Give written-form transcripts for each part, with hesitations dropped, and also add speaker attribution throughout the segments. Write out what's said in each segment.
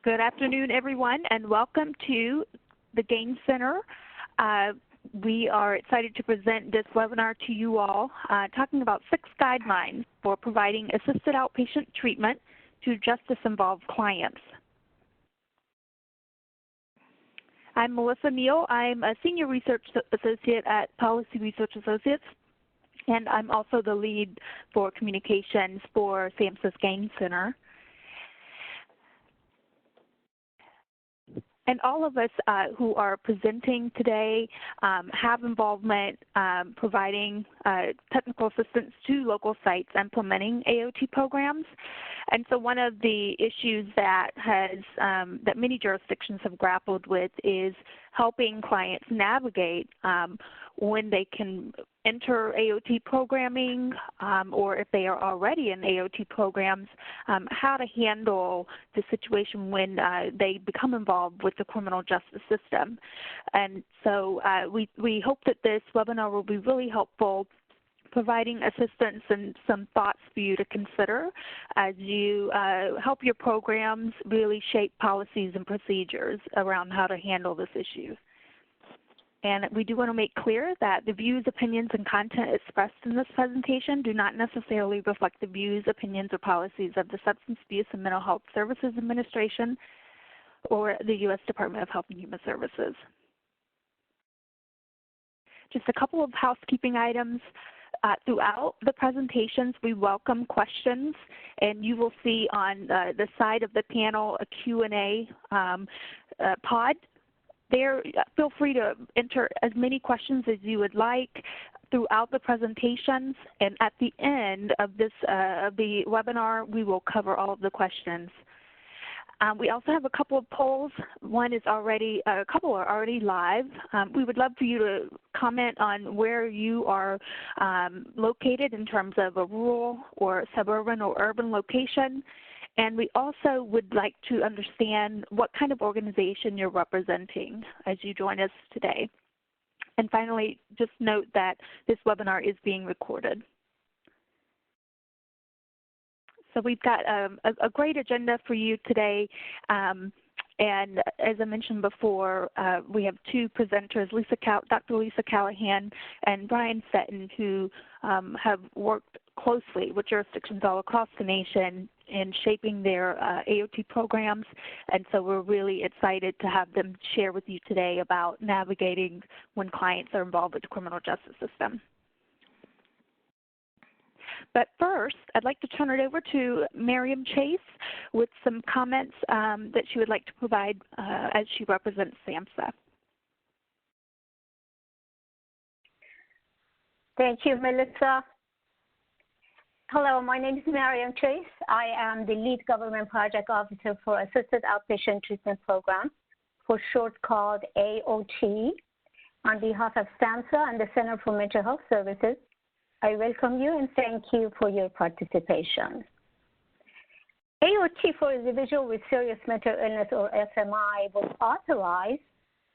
Speaker 1: Good afternoon, everyone, and welcome to the Gain Center. We are excited to present this webinar to you all, talking about 6 guidelines for providing assisted outpatient treatment to justice-involved clients. I'm Melissa Neal. I'm a Senior Research Associate at Policy Research Associates, and I'm also the lead for communications for SAMHSA's Gain Center. And all of us who are presenting today have involvement providing technical assistance to local sites implementing AOT programs. And so one of the issues that that many jurisdictions have grappled with is helping clients navigate when they can enter AOT programming, or if they are already in AOT programs, how to handle the situation when they become involved with the criminal justice system. And so we hope that this webinar will be really helpful, providing assistance and some thoughts for you to consider as you help your programs really shape policies and procedures around how to handle this issue. And we do want to make clear that the views, opinions, and content expressed in this presentation do not necessarily reflect the views, opinions, or policies of the Substance Abuse and Mental Health Services Administration or the U.S. Department of Health and Human Services. Just a couple of housekeeping items. Throughout the presentations, we welcome questions, and you will see on the side of the panel a Q&A pod. There, feel free to enter as many questions as you would like throughout the presentations, and at the end of this the webinar, we will cover all of the questions. We also have a couple of polls. One is already, a couple are already live. We would love for you to comment on where you are located in terms of a rural or suburban or urban location. And we also would like to understand what kind of organization you're representing as you join us today. And finally, just note that this webinar is being recorded. So we've got a great agenda for you today. And as I mentioned before, we have 2 presenters, Dr. Lisa Callahan and Brian Fetton, who have worked closely with jurisdictions all across the nation in shaping their AOT programs. And so we're really excited to have them share with you today about navigating when clients are involved with the criminal justice system. But first, I'd like to turn it over to Miriam Chase with some comments that she would like to provide as she represents SAMHSA.
Speaker 2: Thank you, Melissa. Hello, my name is Miriam Chase. I am the Lead Government Project Officer for Assisted Outpatient Treatment Program, for short called AOT, on behalf of SAMHSA and the Center for Mental Health Services. I welcome you and thank you for your participation. AOT for individual with serious mental illness or SMI was authorized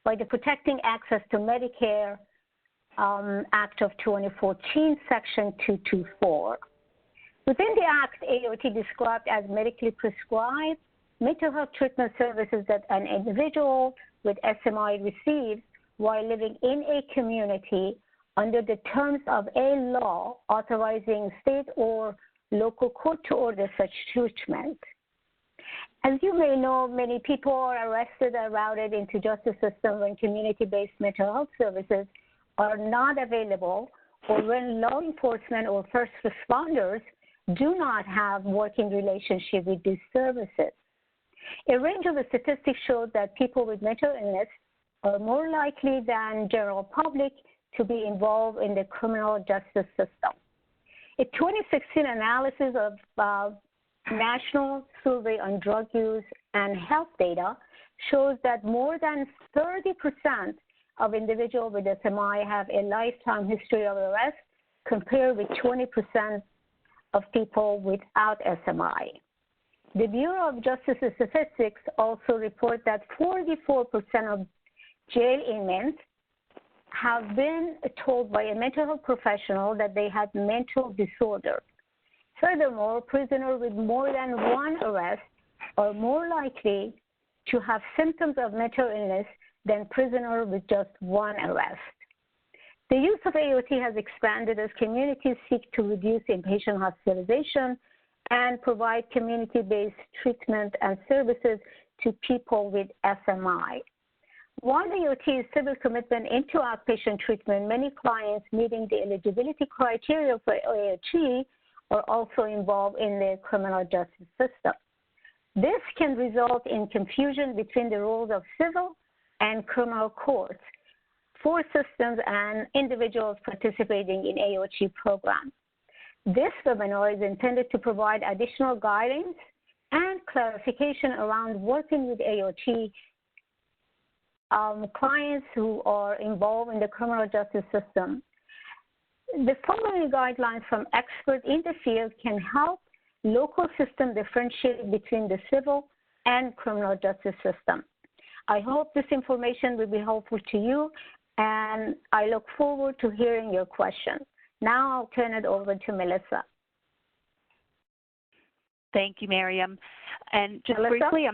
Speaker 2: by the Protecting Access to Medicare Act of 2014, Section 224. Within the Act, AOT described as medically prescribed mental health treatment services that an individual with SMI receives while living in a community under the terms of a law authorizing state or local court to order such treatment. As you may know, many people are arrested and routed into justice system when community-based mental health services are not available, or when law enforcement or first responders do not have working relationship with these services. A range of statistics showed that people with mental illness are more likely than general public to be involved in the criminal justice system. A 2016 analysis of National Survey on Drug Use and Health data shows that more than 30% of individuals with SMI have a lifetime history of arrest, compared with 20% of people without SMI. The Bureau of Justice Statistics also report that 44% of jail inmates have been told by a mental health professional that they had mental disorder. Furthermore, prisoners with more than one arrest are more likely to have symptoms of mental illness than prisoners with just one arrest. The use of AOT has expanded as communities seek to reduce inpatient hospitalization and provide community-based treatment and services to people with SMI. While AOT is civil commitment into outpatient treatment, many clients meeting the eligibility criteria for AOT are also involved in the criminal justice system. This can result in confusion between the roles of civil and criminal courts for systems and individuals participating in AOT programs. This webinar is intended to provide additional guidance and clarification around working with AOT clients who are involved in the criminal justice system. The following guidelines from experts in the field can help local systems differentiate between the civil and criminal justice system. I hope this information will be helpful to you, and I look forward to hearing your questions. Now I'll turn it over to Melissa.
Speaker 1: Thank you, Miriam. And just
Speaker 2: Melissa?
Speaker 1: briefly,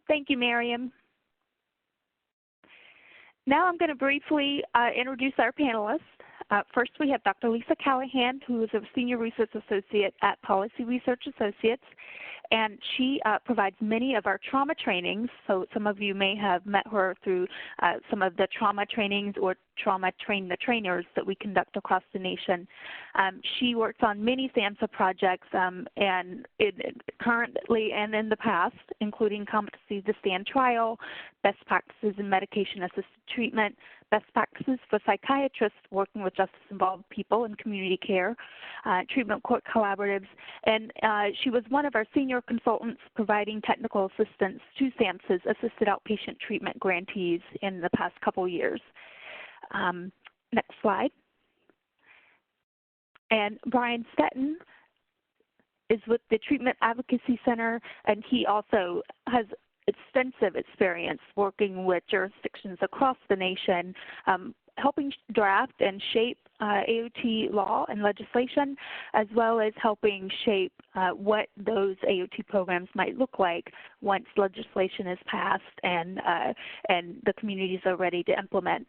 Speaker 1: thank you, Miriam. Now I'm going to briefly introduce our panelists. First, we have Dr. Lisa Callahan, who is a Senior Research Associate at Policy Research Associates, and she provides many of our trauma trainings. So some of you may have met her through some of the trauma trainings or trauma train the trainers that we conduct across the nation. She works on many SAMHSA projects and currently and in the past, including competency to stand trial, best practices in medication-assisted treatment, best practices for psychiatrists working with justice-involved people in community care, treatment court collaboratives, and she was one of our senior consultants providing technical assistance to SAMHSA's assisted outpatient treatment grantees in the past couple years. Next slide. And Brian Stetton is with the Treatment Advocacy Center, and he also has extensive experience working with jurisdictions across the nation, helping draft and shape AOT law and legislation, as well as helping shape what those AOT programs might look like once legislation is passed and the communities are ready to implement.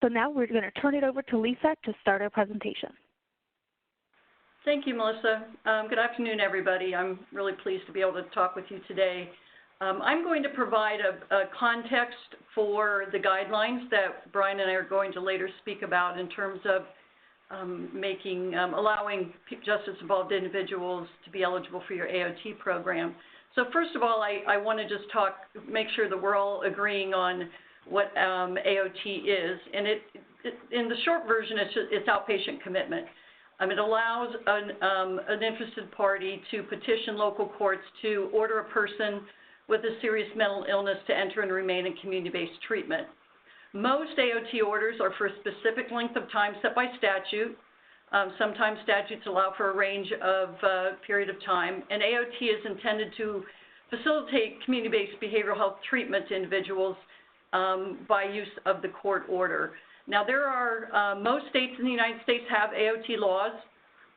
Speaker 1: So now we're going to turn it over to Lisa to start our presentation.
Speaker 3: Thank you, Melissa. Good afternoon, everybody. I'm really pleased to be able to talk with you today. I'm going to provide a context for the guidelines that Brian and I are going to later speak about in terms of allowing justice-involved individuals to be eligible for your AOT program. So first of all, I want to just make sure that we're all agreeing on what AOT is. And in the short version, it's outpatient commitment. It allows an interested party to petition local courts to order a person with a serious mental illness to enter and remain in community-based treatment. Most AOT orders are for a specific length of time set by statute. Sometimes statutes allow for a range of period of time, and AOT is intended to facilitate community-based behavioral health treatment to individuals by use of the court order. Now, there are, most states in the United States have AOT laws.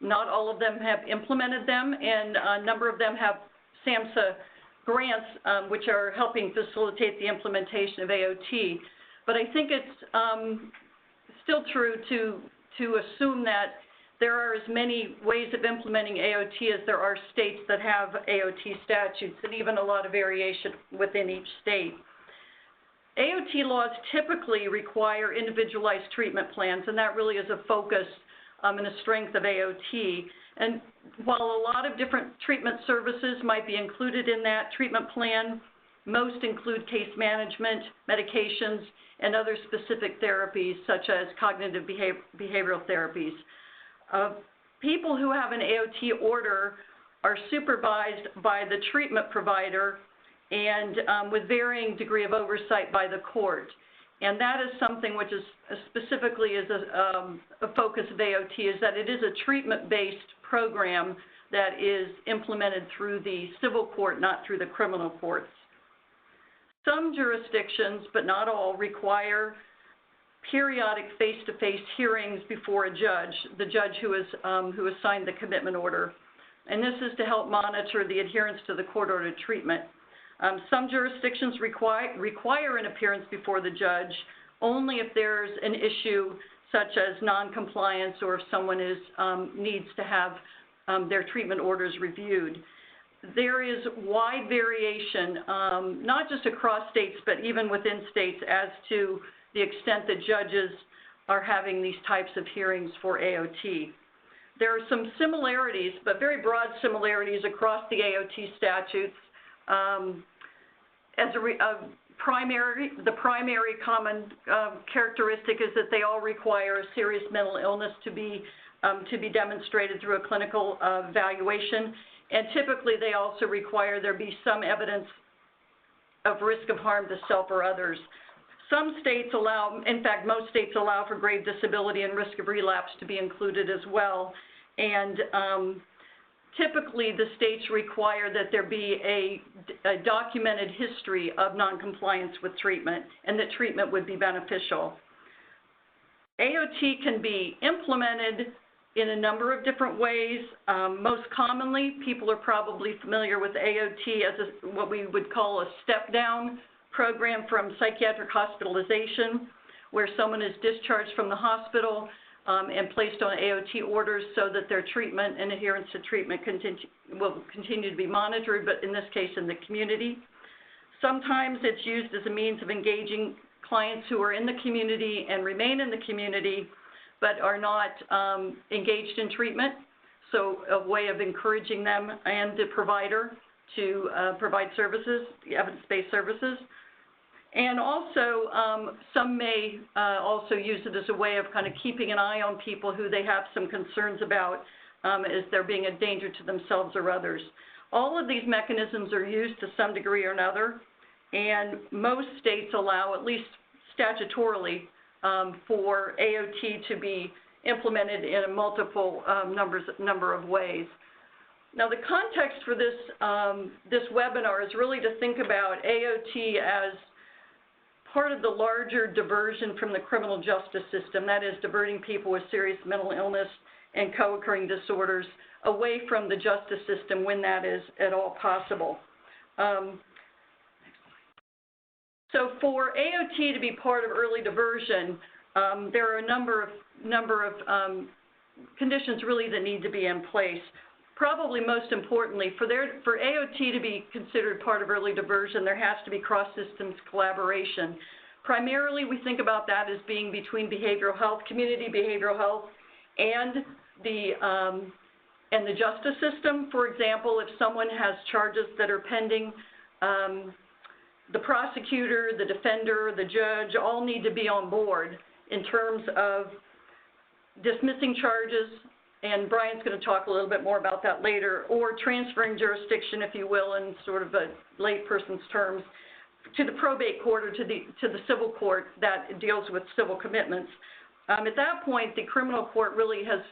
Speaker 3: Not all of them have implemented them, and a number of them have SAMHSA grants, which are helping facilitate the implementation of AOT. But I think it's still true to assume that there are as many ways of implementing AOT as there are states that have AOT statutes, and even a lot of variation within each state. AOT laws typically require individualized treatment plans, and that really is a focus and a strength of AOT. And while a lot of different treatment services might be included in that treatment plan, most include case management, medications, and other specific therapies such as cognitive behavioral therapies. People who have an AOT order are supervised by the treatment provider and with varying degree of oversight by the court. And that is something which is specifically is a focus of AOT, is that it is a treatment-based program that is implemented through the civil court, not through the criminal courts. Some jurisdictions, but not all, require periodic face-to-face hearings before a judge, the judge who has signed the commitment order. and this is to help monitor the adherence to the court-ordered treatment. Some jurisdictions require an appearance before the judge only if there's an issue such as noncompliance or if someone needs to have their treatment orders reviewed. There is wide variation, not just across states, but even within states as to the extent that judges are having these types of hearings for AOT. There are some similarities, but very broad similarities across the AOT statutes. The primary common characteristic is that they all require a serious mental illness to be demonstrated through a clinical evaluation, and typically they also require there be some evidence of risk of harm to self or others. Some states allow, in fact, most states allow for grave disability and risk of relapse to be included as well, and typically the states require that there be a documented history of noncompliance with treatment and that treatment would be beneficial. AOT can be implemented in a number of different ways. Most commonly, people are probably familiar with AOT as what we would call a step-down program from psychiatric hospitalization, where someone is discharged from the hospital and placed on AOT orders so that their treatment and adherence to treatment will continue to be monitored, but in this case in the community. Sometimes it's used as a means of engaging clients who are in the community and remain in the community but are not engaged in treatment, so a way of encouraging them and the provider to provide services, evidence-based services. And also, some may also use it as a way of kind of keeping an eye on people who they have some concerns about as they're being a danger to themselves or others. All of these mechanisms are used to some degree or another, and most states allow, at least statutorily, for AOT to be implemented in a multiple number of ways. Now, the context for this webinar is really to think about AOT as part of the larger diversion from the criminal justice system, that is, diverting people with serious mental illness and co-occurring disorders away from the justice system when that is at all possible. So for AOT to be part of early diversion, there are a number of conditions really that need to be in place. Probably most importantly, for AOT to be considered part of early diversion, there has to be cross-systems collaboration. Primarily, we think about that as being between behavioral health, community behavioral health, and the justice system. For example, if someone has charges that are pending, the prosecutor, the defender, the judge all need to be on board in terms of dismissing charges, and Brian's going to talk a little bit more about that later, or transferring jurisdiction, if you will, in sort of a layperson's terms, to the probate court or to the civil court that deals with civil commitments. At that point, the criminal court really has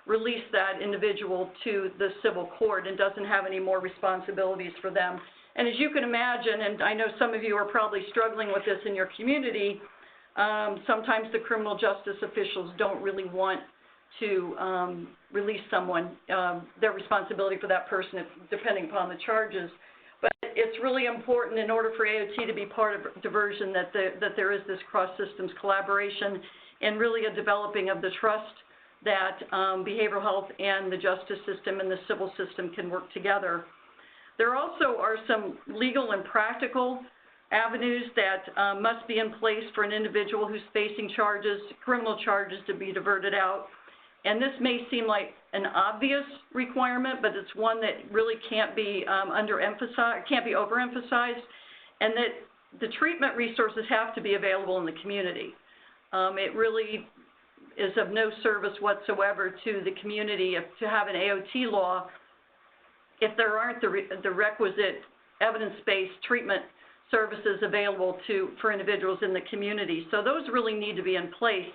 Speaker 3: released that individual to the civil court and doesn't have any more responsibilities for them. And as you can imagine, and I know some of you are probably struggling with this in your community, sometimes the criminal justice officials don't really want to release someone, their responsibility for that person, depending upon the charges. But it's really important in order for AOT to be part of diversion that there is this cross-systems collaboration and really a developing of the trust that behavioral health and the justice system and the civil system can work together. There also are some legal and practical avenues that must be in place for an individual who's facing charges, criminal charges, to be diverted out. And this may seem like an obvious requirement, but it's one that really can't be overemphasized, and that the treatment resources have to be available in the community. It really is of no service whatsoever to the community to have an AOT law if there aren't the requisite evidence-based treatment services available for individuals in the community. So those really need to be in place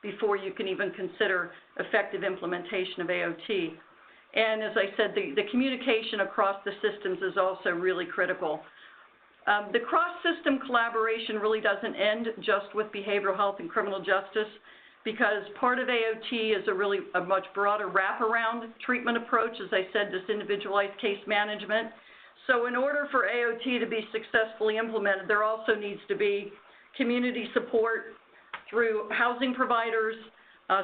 Speaker 3: before you can even consider effective implementation of AOT. And as I said, the communication across the systems is also really critical. The cross-system collaboration really doesn't end just with behavioral health and criminal justice, because part of AOT is a much broader wraparound treatment approach, as I said, this individualized case management. So in order for AOT to be successfully implemented, there also needs to be community support through housing providers,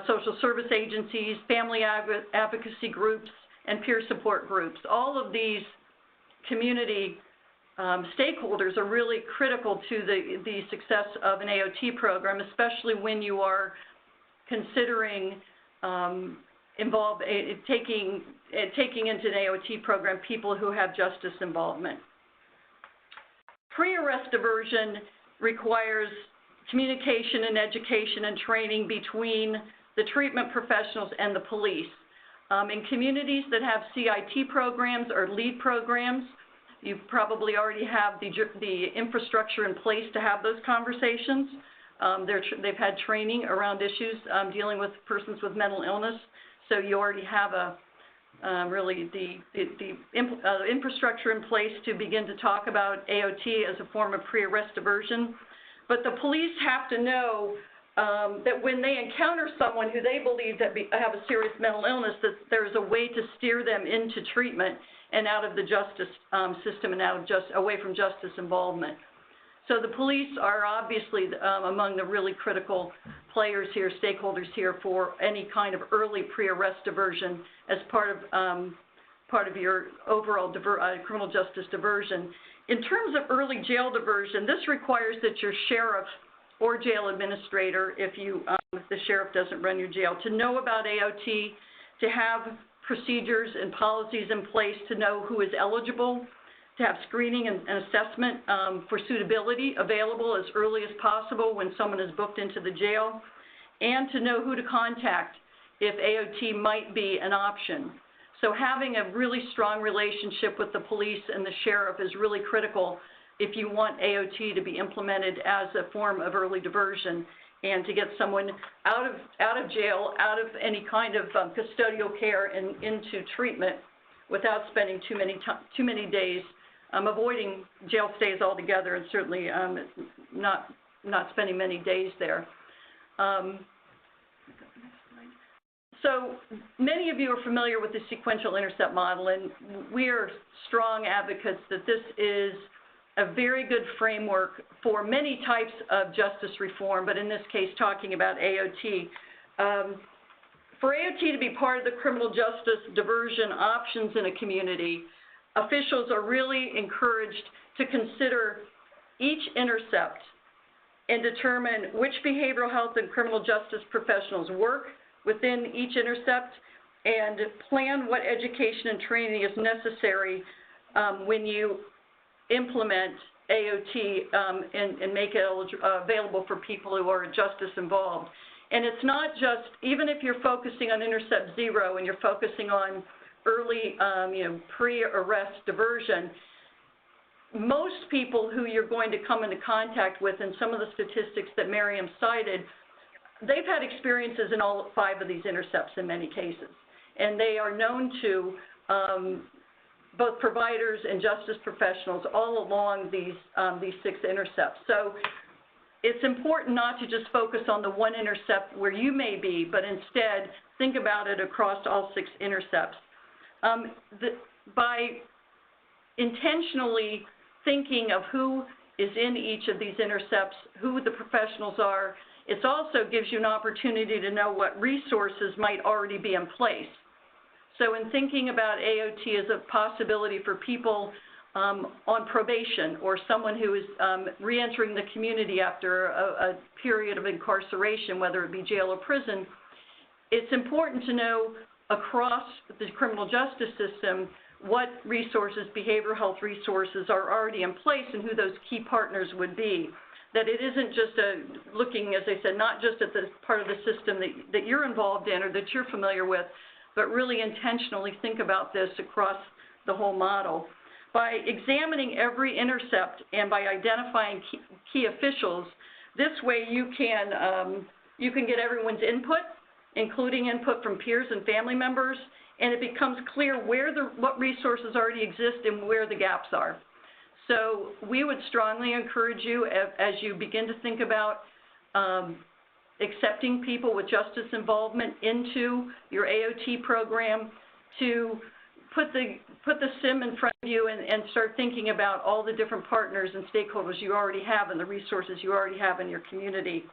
Speaker 3: social service agencies, family advocacy groups, and peer support groups. All of these community stakeholders are really critical to the success of an AOT program, especially when you are considering taking into an AOT program people who have justice involvement. Pre-arrest diversion requires communication and education and training between the treatment professionals and the police. In communities that have CIT programs or LEAD programs, you probably already have the infrastructure in place to have those conversations. They've had training around issues dealing with persons with mental illness, so you already have really the infrastructure in place to begin to talk about AOT as a form of pre-arrest diversion. But the police have to know that when they encounter someone who they believe that have a serious mental illness, that there's a way to steer them into treatment and out of the justice system and away from justice involvement. So the police are obviously among the really critical players here, stakeholders here, for any kind of early pre-arrest diversion as part of your overall criminal justice diversion. In terms of early jail diversion, this requires that your sheriff or jail administrator, if the sheriff doesn't run your jail, to know about AOT, to have procedures and policies in place to know who is eligible, to have screening and assessment for suitability available as early as possible when someone is booked into the jail, and to know who to contact if AOT might be an option. So having a really strong relationship with the police and the sheriff is really critical if you want AOT to be implemented as a form of early diversion and to get someone out of jail, out of any kind of custodial care and into treatment without spending too many days, avoiding jail stays altogether, and certainly not spending many days there. So many of you are familiar with the sequential intercept model, and we are strong advocates that this is a very good framework for many types of justice reform, but in this case talking about AOT. For AOT to be part of the criminal justice diversion options in a community, officials are really encouraged to consider each intercept and determine which behavioral health and criminal justice professionals work within each intercept and plan what education and training is necessary when you implement AOT and make it available for people who are justice involved. And it's not just, even if you're focusing on Intercept 0 and you're focusing on early pre-arrest diversion, most people who you're going to come into contact with, and some of the statistics that Miriam cited, they've had experiences in all 5 of these intercepts in many cases. And they are known to both providers and justice professionals all along these 6 intercepts. So it's important not to just focus on the one intercept where you may be, but instead think about it across all 6 intercepts. By intentionally thinking of who is in each of these intercepts, who the professionals are, it also gives you an opportunity to know what resources might already be in place. So in thinking about AOT as a possibility for people on probation or someone who is reentering the community after a period of incarceration, whether it be jail or prison, it's important to know across the criminal justice system what resources, behavioral health resources, are already in place and who those key partners would be. That it isn't just looking, as I said, not just at the part of the system that you're involved in or that you're familiar with, but really intentionally think about this across the whole model. By examining every intercept and by identifying key officials, this way you can get everyone's input, including input from peers and family members, and it becomes clear what resources already exist and where the gaps are. So we would strongly encourage you, as you begin to think about accepting people with justice involvement into your AOT program, to put the SIM in front of you and start thinking about all the different partners and stakeholders you already have and the resources you already have in your community.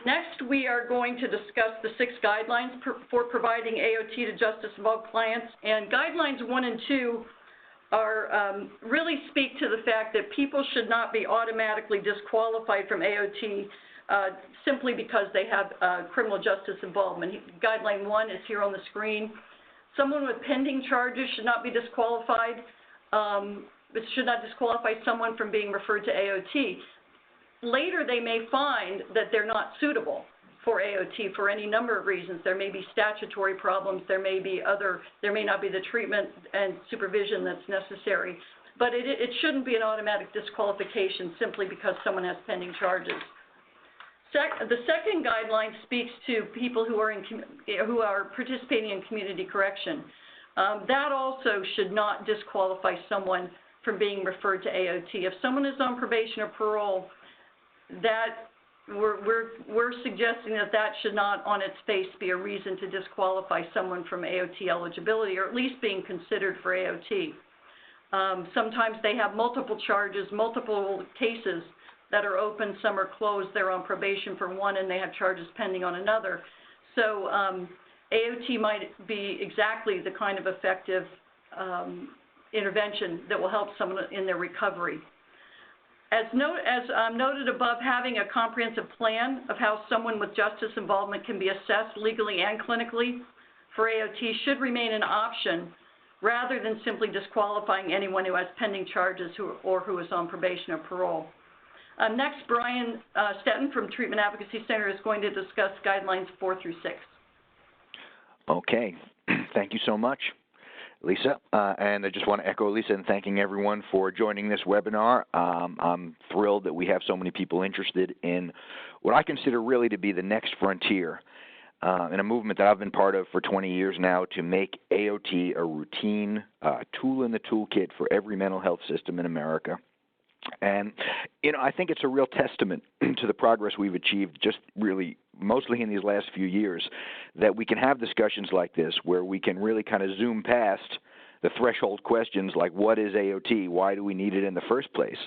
Speaker 3: Next, we are going to discuss the 6 guidelines for providing AOT to justice-involved clients. And Guidelines 1 and 2 are really speak to the fact that people should not be automatically disqualified from AOT simply because they have criminal justice involvement. Guideline 1 is here on the screen. Someone with pending charges should not be disqualified. It should not disqualify someone from being referred to AOT. Later, they may find that they're not suitable for AOT for any number of reasons. There may be statutory problems. There may not be the treatment and supervision that's necessary. But it shouldn't be an automatic disqualification simply because someone has pending charges. The second guideline speaks to people who are participating in community correction. That also should not disqualify someone from being referred to AOT. If someone is on probation or parole, that we're suggesting that should not on its face be a reason to disqualify someone from AOT eligibility, or at least being considered for AOT. Sometimes they have multiple charges, multiple cases that are open, some are closed, they're on probation for one and they have charges pending on another. So AOT might be exactly the kind of effective intervention that will help someone in their recovery. As noted above, having a comprehensive plan of how someone with justice involvement can be assessed legally and clinically for AOT should remain an option rather than simply disqualifying anyone who has pending charges or who is on probation or parole. Next, Brian Stetton from Treatment Advocacy Center is going to discuss Guidelines 4 through 6.
Speaker 4: Okay. Thank you so much, Lisa. And I just want to echo Lisa in thanking everyone for joining this webinar. I'm thrilled that we have so many people interested in what I consider really to be the next frontier in a movement that I've been part of for 20 years now to make AOT a routine tool in the toolkit for every mental health system in America. And, I think it's a real testament to the progress we've achieved just really mostly in these last few years that we can have discussions like this where we can really kind of zoom past the threshold questions like what is AOT, why do we need it in the first place,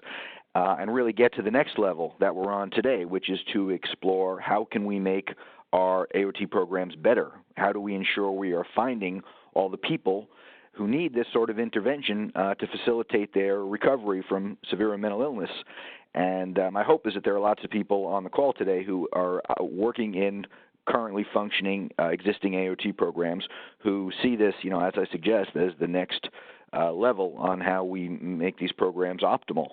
Speaker 4: and really get to the next level that we're on today, which is to explore how can we make our AOT programs better? How do we ensure we are finding all the people who need this sort of intervention to facilitate their recovery from severe mental illness? And my hope is that there are lots of people on the call today who are working in currently functioning existing AOT programs who see this, as I suggest, as the next level on how we make these programs optimal.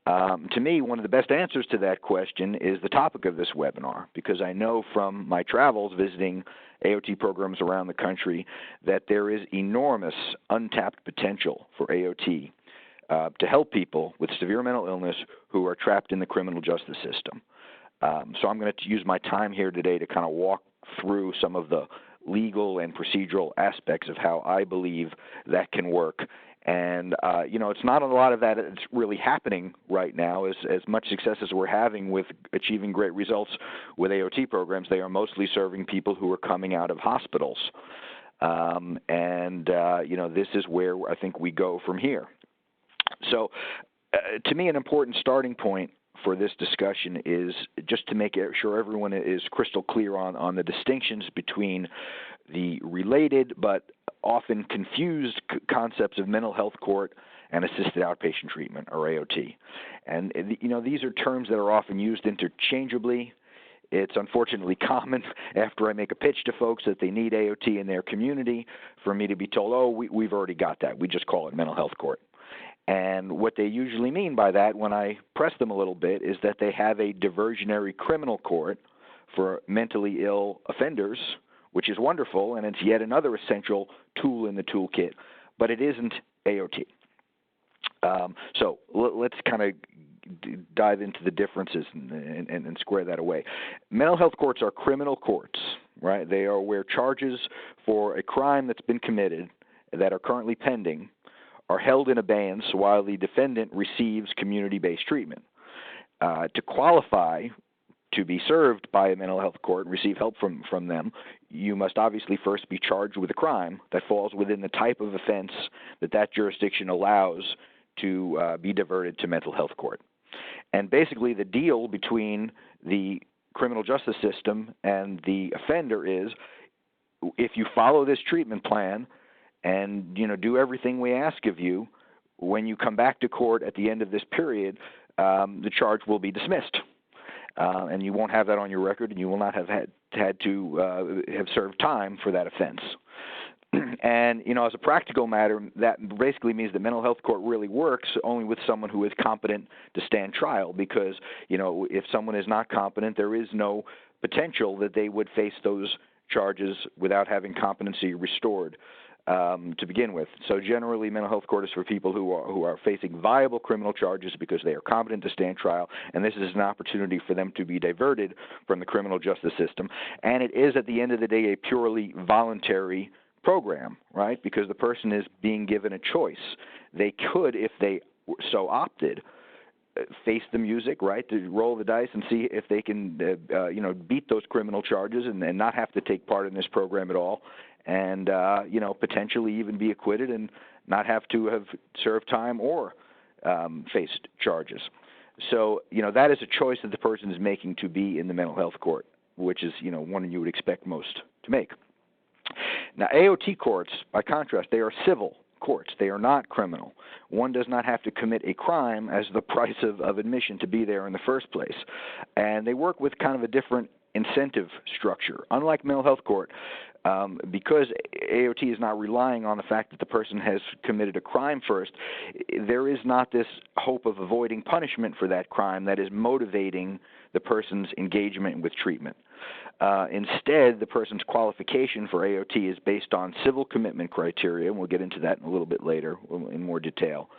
Speaker 4: To me, one of the best answers to that question is the topic of this webinar, because I know from my travels visiting AOT programs around the country that there is enormous untapped potential for AOT to help people with severe mental illness who are trapped in the criminal justice system. So I'm going to use my time here today to kind of walk through some of the legal and procedural aspects of how I believe that can work. And, it's not a lot of that that's really happening right now. As much success as we're having with achieving great results with AOT programs, they are mostly serving people who are coming out of hospitals. This is where I think we go from here. So to me, an important starting point for this discussion is just to make sure everyone is crystal clear on the distinctions between the related but often confused concepts of mental health court and assisted outpatient treatment, or AOT. And, these are terms that are often used interchangeably. It's unfortunately common after I make a pitch to folks that they need AOT in their community for me to be told, oh, we've already got that. We just call it mental health court. And what they usually mean by that, when I press them a little bit, is that they have a diversionary criminal court for mentally ill offenders, which is wonderful, and it's yet another essential tool in the toolkit, but it isn't AOT. So let's kind of dive into the differences and square that away. Mental health courts are criminal courts, right? They are where charges for a crime that's been committed that are currently pending are held in abeyance while the defendant receives community-based treatment. To qualify to be served by a mental health court and receive help from them, you must obviously first be charged with a crime that falls within the type of offense that jurisdiction allows to be diverted to mental health court. And basically the deal between the criminal justice system and the offender is, if you follow this treatment plan and do everything we ask of you, when you come back to court at the end of this period, the charge will be dismissed. And you won't have that on your record, and you will not have had to have served time for that offense. And, as a practical matter, that basically means that mental health court really works only with someone who is competent to stand trial, because, if someone is not competent, there is no potential that they would face those charges without having competency restored to begin with. So generally, mental health court is for people who are facing viable criminal charges because they are competent to stand trial, and this is an opportunity for them to be diverted from the criminal justice system. And it is, at the end of the day, a purely voluntary program, right? Because the person is being given a choice. They could, if they so opted, face the music, right, to roll the dice and see if they can, beat those criminal charges and not have to take part in this program at all, and, potentially even be acquitted and not have to have served time or faced charges. So, that is a choice that the person is making to be in the mental health court, which is, one you would expect most to make. Now, Aot courts, by contrast, they are civil courts. They are not criminal. One does not have to commit a crime as the price of admission to be there in the first place. And they work with kind of a different incentive structure. Unlike mental health court, because AOT is not relying on the fact that the person has committed a crime first, there is not this hope of avoiding punishment for that crime that is motivating the person's engagement with treatment. Instead, the person's qualification for AOT is based on civil commitment criteria, and we'll get into that in a little bit later in more detail.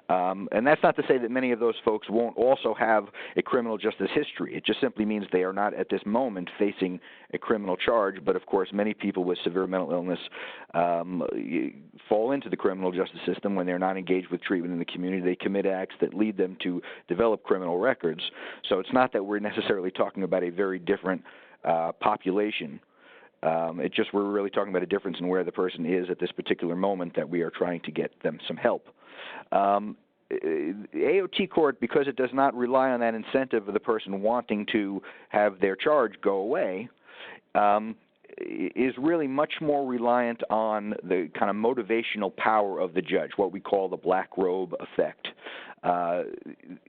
Speaker 4: And that's not to say that many of those folks won't also have a criminal justice history. It just simply means they are not at this moment facing a criminal charge, but of course many people with severe mental illness fall into the criminal justice system when they're not engaged with treatment in the community. They commit acts that lead them to develop criminal records. So it's not that we're necessarily talking about a very different population. We're really talking about a difference in where the person is at this particular moment that we are trying to get them some help. AOT court, because it does not rely on that incentive of the person wanting to have their charge go away, is really much more reliant on the kind of motivational power of the judge, what we call the black robe effect.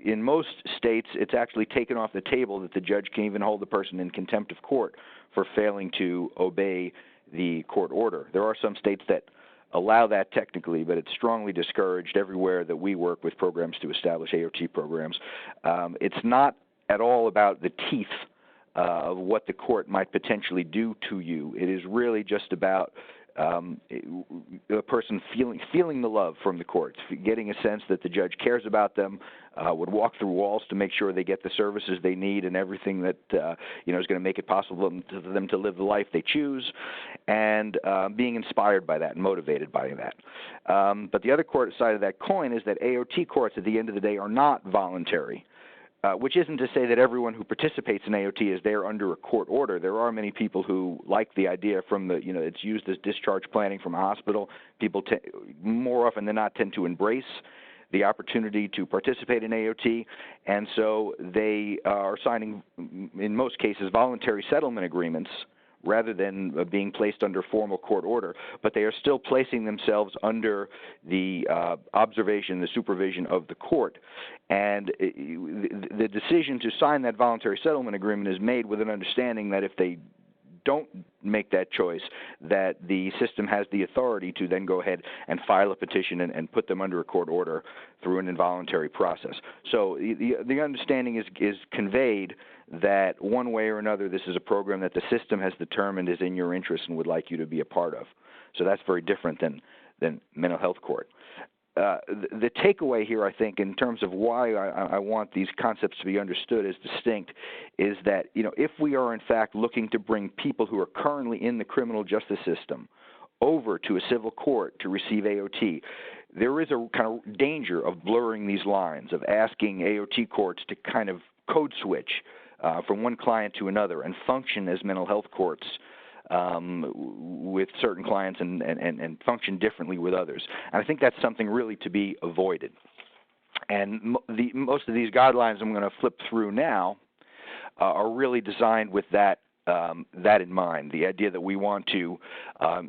Speaker 4: In most states, it's actually taken off the table that the judge can even hold the person in contempt of court for failing to obey the court order. There are some states that allow that technically, but it's strongly discouraged everywhere that we work with programs to establish AOT programs. It's not at all about the teeth of what the court might potentially do to you. It is really just about a person feeling the love from the courts, getting a sense that the judge cares about them, would walk through walls to make sure they get the services they need and everything that is going to make it possible for them to live the life they choose, and being inspired by that and motivated by that. But the other side of that coin is that AOT courts at the end of the day are not voluntary. Which isn't to say that everyone who participates in AOT is there under a court order. There are many people who like the idea from it's used as discharge planning from a hospital. People more often than not tend to embrace the opportunity to participate in AOT, and so they are signing, in most cases, voluntary settlement agreements rather than being placed under formal court order, but they are still placing themselves under the observation, the supervision of the court. And the decision to sign that voluntary settlement agreement is made with an understanding that if they don't make that choice, that the system has the authority to then go ahead and file a petition and put them under a court order through an involuntary process. So the understanding is conveyed that one way or another this is a program that the system has determined is in your interest and would like you to be a part of. So that's very different than mental health court. The takeaway here, I think, in terms of why I want these concepts to be understood as distinct, is that if we are in fact looking to bring people who are currently in the criminal justice system over to a civil court to receive AOT, there is a kind of danger of blurring these lines, of asking AOT courts to kind of code switch from one client to another and function as mental health courts with certain clients and function differently with others. And I think that's something really to be avoided. And most of these guidelines I'm going to flip through now are really designed with that in mind, the idea that we want to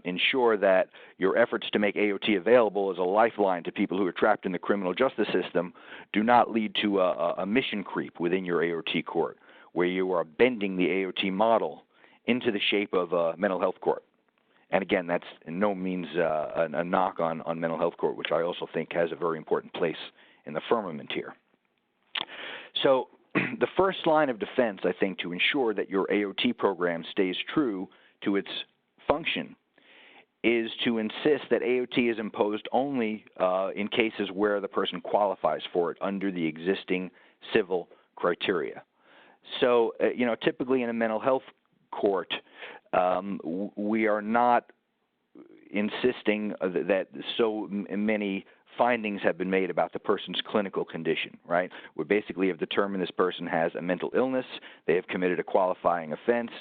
Speaker 4: ensure that your efforts to make AOT available as a lifeline to people who are trapped in the criminal justice system do not lead to a mission creep within your AOT court, where you are bending the AOT model into the shape of a mental health court. And again, that's in no means a knock on mental health court, which I also think has a very important place in the firmament here. So the first line of defense, I think, to ensure that your AOT program stays true to its function is to insist that AOT is imposed only in cases where the person qualifies for it under the existing civil criteria. So, typically in a mental health court, we are not insisting that so many findings have been made about the person's clinical condition, right? We basically have determined this person has a mental illness, they have committed a qualifying offense,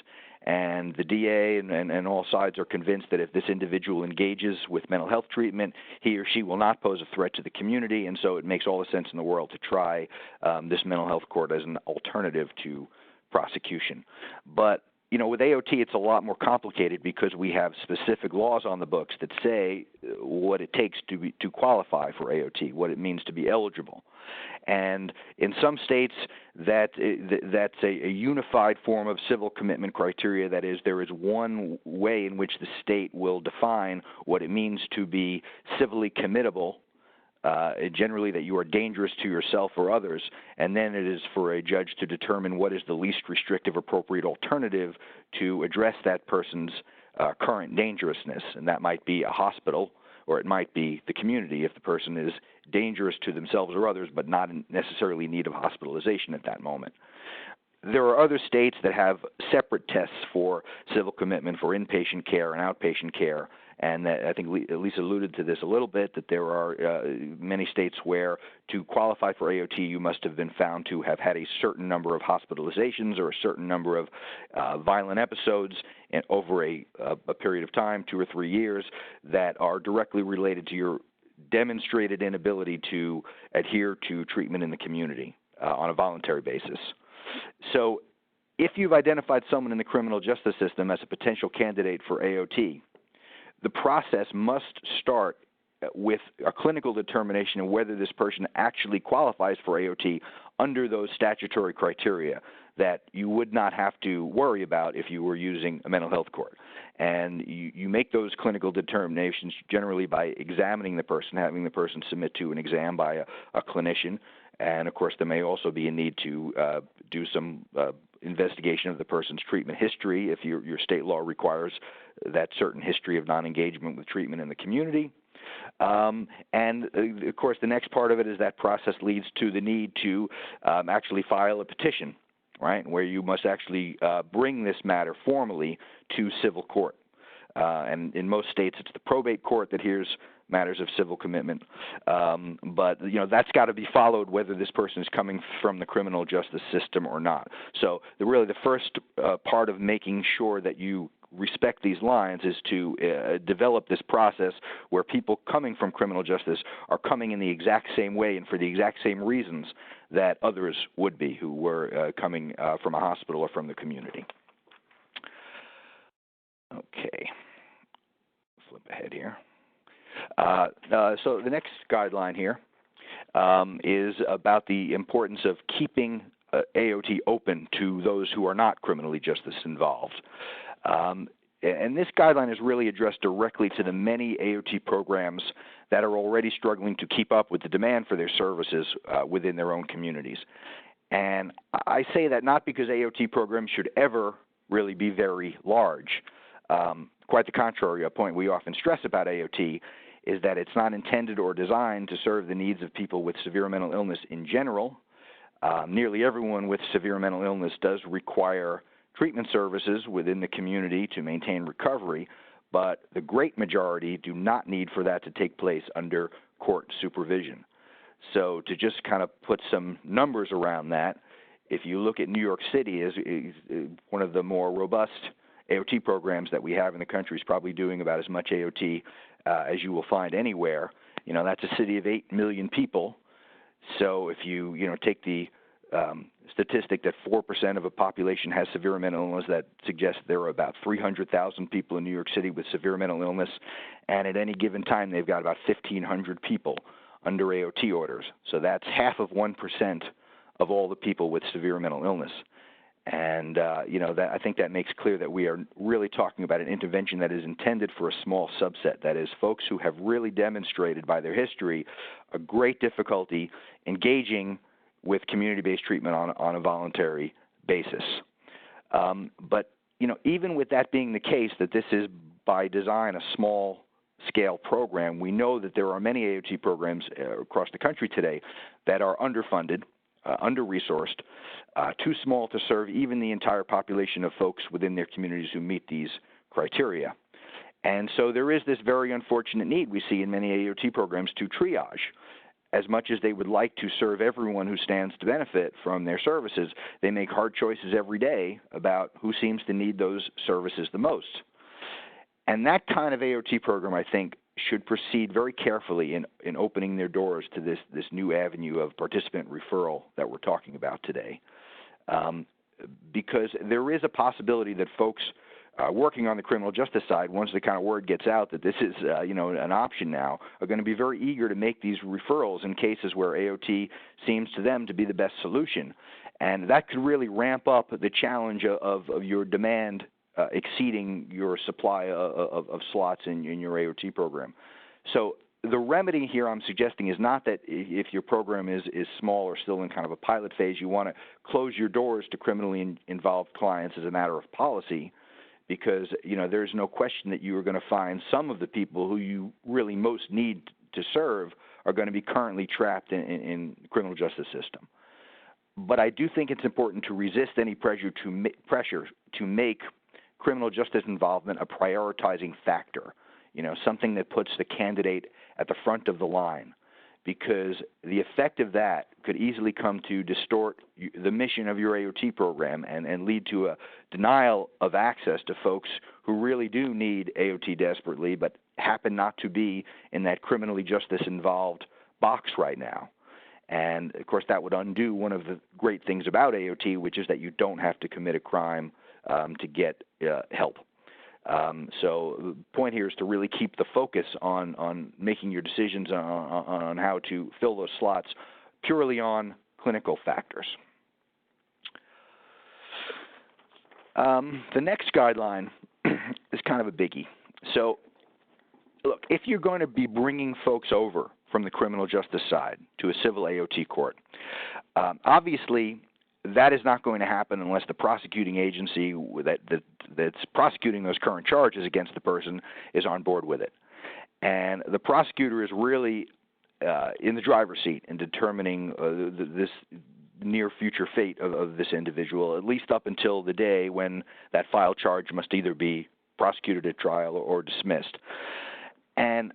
Speaker 4: and the DA and all sides are convinced that if this individual engages with mental health treatment, he or she will not pose a threat to the community, and so it makes all the sense in the world to try this mental health court as an alternative to prosecution. But with AOT, it's a lot more complicated because we have specific laws on the books that say what it takes to qualify for AOT, what it means to be eligible. And in some states, that's a unified form of civil commitment criteria. That is, there is one way in which the state will define what it means to be civilly committable, generally that you are dangerous to yourself or others, and then it is for a judge to determine what is the least restrictive appropriate alternative to address that person's current dangerousness, and that might be a hospital or it might be the community if the person is dangerous to themselves or others but not necessarily in need of hospitalization at that moment. There are other states that have separate tests for civil commitment for inpatient care and outpatient care, and that, I think Lisa alluded to this a little bit, that there are many states where to qualify for AOT you must have been found to have had a certain number of hospitalizations or a certain number of violent episodes over a period of time, 2 or 3 years, that are directly related to your demonstrated inability to adhere to treatment in the community on a voluntary basis. So if you've identified someone in the criminal justice system as a potential candidate for AOT, the process must start with a clinical determination of whether this person actually qualifies for AOT under those statutory criteria that you would not have to worry about if you were using a mental health court. And you make those clinical determinations generally by examining the person, having the person submit to an exam by a clinician. And, of course, there may also be a need to do some investigation of the person's treatment history if your state law requires that certain history of non-engagement with treatment in the community. And, of course, the next part of it is that process leads to the need to actually file a petition, right, where you must actually bring this matter formally to civil court. And in most states, it's the probate court that hears matters of civil commitment. But, that's got to be followed whether this person is coming from the criminal justice system or not. So really the first part of making sure that you respect these lines is to develop this process where people coming from criminal justice are coming in the exact same way and for the exact same reasons that others would be who were coming from a hospital or from the community. Okay. Flip ahead here. So the next guideline here is about the importance of keeping AOT open to those who are not criminally justice involved. And this guideline is really addressed directly to the many AOT programs that are already struggling to keep up with the demand for their services within their own communities. And I say that not because AOT programs should ever really be very large. Quite the contrary, a point we often stress about AOT is that it's not intended or designed to serve the needs of people with severe mental illness in general. Nearly everyone with severe mental illness does require treatment services within the community to maintain recovery, but the great majority do not need for that to take place under court supervision. So to just kind of put some numbers around that, if you look at New York City as one of the more robust AOT programs that we have in the country, is probably doing about as much AOT as you will find anywhere. That's a city of 8 million people. So if you take the statistic that 4% of a population has severe mental illness, that suggests there are about 300,000 people in New York City with severe mental illness, and at any given time they've got about 1,500 people under AOT orders. So that's half of 1% of all the people with severe mental illness. And, I think that makes clear that we are really talking about an intervention that is intended for a small subset, that is, folks who have really demonstrated by their history a great difficulty engaging with community-based treatment on a voluntary basis. But, even with that being the case, that this is by design a small-scale program, we know that there are many AOT programs across the country today that are underfunded, under-resourced, too small to serve even the entire population of folks within their communities who meet these criteria. And so there is this very unfortunate need we see in many AOT programs to triage. As much as they would like to serve everyone who stands to benefit from their services, they make hard choices every day about who seems to need those services the most. And that kind of AOT program, I think, should proceed very carefully in opening their doors to this new avenue of participant referral that we're talking about today. Because there is a possibility that folks working on the criminal justice side, once the kind of word gets out that this is an option now, are going to be very eager to make these referrals in cases where AOT seems to them to be the best solution. And that could really ramp up the challenge of your demand exceeding your supply of slots in your AOT program. So the remedy here I'm suggesting is not that if your program is small or still in kind of a pilot phase, you want to close your doors to criminally involved clients as a matter of policy, because there's no question that you are going to find some of the people who you really most need to serve are going to be currently trapped in the criminal justice system. But I do think it's important to resist any pressure to make criminal justice involvement a prioritizing factor, something that puts the candidate at the front of the line, because the effect of that could easily come to distort the mission of your AOT program and lead to a denial of access to folks who really do need AOT desperately but happen not to be in that criminally justice involved box right now. And, of course, that would undo one of the great things about AOT, which is that you don't have to commit a crime to get help. So the point here is to really keep the focus on making your decisions on how to fill those slots purely on clinical factors. The next guideline is kind of a biggie. So, look, if you're going to be bringing folks over from the criminal justice side to a civil AOT court, obviously that is not going to happen unless the prosecuting agency that's prosecuting those current charges against the person is on board with it. And the prosecutor is really in the driver's seat in determining this near future fate of this individual, at least up until the day when that filed charge must either be prosecuted at trial or dismissed. And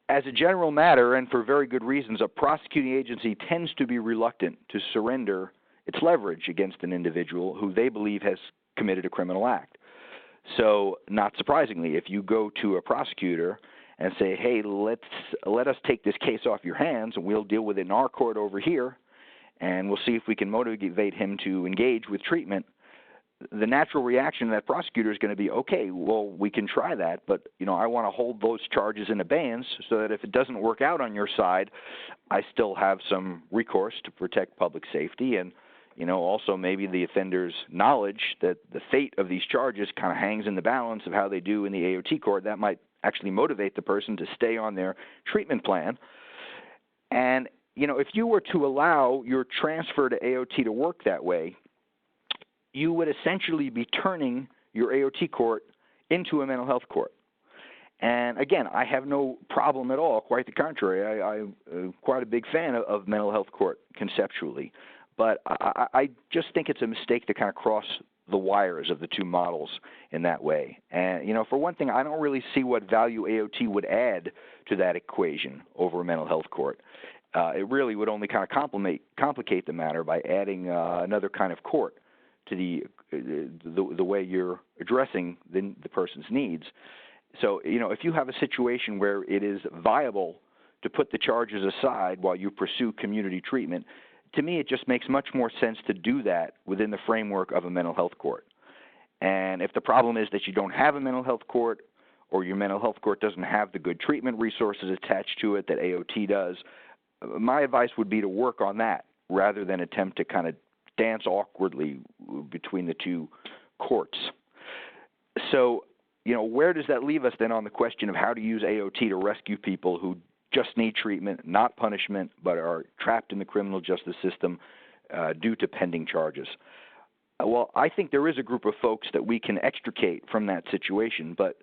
Speaker 4: as a general matter, and for very good reasons, a prosecuting agency tends to be reluctant to surrender its leverage against an individual who they believe has committed a criminal act. So, not surprisingly, if you go to a prosecutor and say, hey, let us take this case off your hands and we'll deal with it in our court over here, and we'll see if we can motivate him to engage with treatment, the natural reaction of that prosecutor is going to be, okay, well, we can try that, but, I want to hold those charges in abeyance so that if it doesn't work out on your side, I still have some recourse to protect public safety, and also maybe the offender's knowledge that the fate of these charges kind of hangs in the balance of how they do in the AOT court. That might actually motivate the person to stay on their treatment plan. And, if you were to allow your transfer to AOT to work that way, you would essentially be turning your AOT court into a mental health court. And again, I have no problem at all. Quite the contrary. I'm quite a big fan of mental health court conceptually. But I just think it's a mistake to kind of cross the wires of the two models in that way. And, for one thing, I don't really see what value AOT would add to that equation over a mental health court. it really would only kind of complicate the matter by adding another kind of court to the way you're addressing the person's needs. So, if you have a situation where it is viable to put the charges aside while you pursue community treatment, to me it just makes much more sense to do that within the framework of a mental health court. And if the problem is that you don't have a mental health court, or your mental health court doesn't have the good treatment resources attached to it that AOT does, my advice would be to work on that rather than attempt to kind of dance awkwardly between the two courts. So, where does that leave us then on the question of how to use AOT to rescue people who just need treatment, not punishment, but are trapped in the criminal justice system due to pending charges? Well, I think there is a group of folks that we can extricate from that situation, but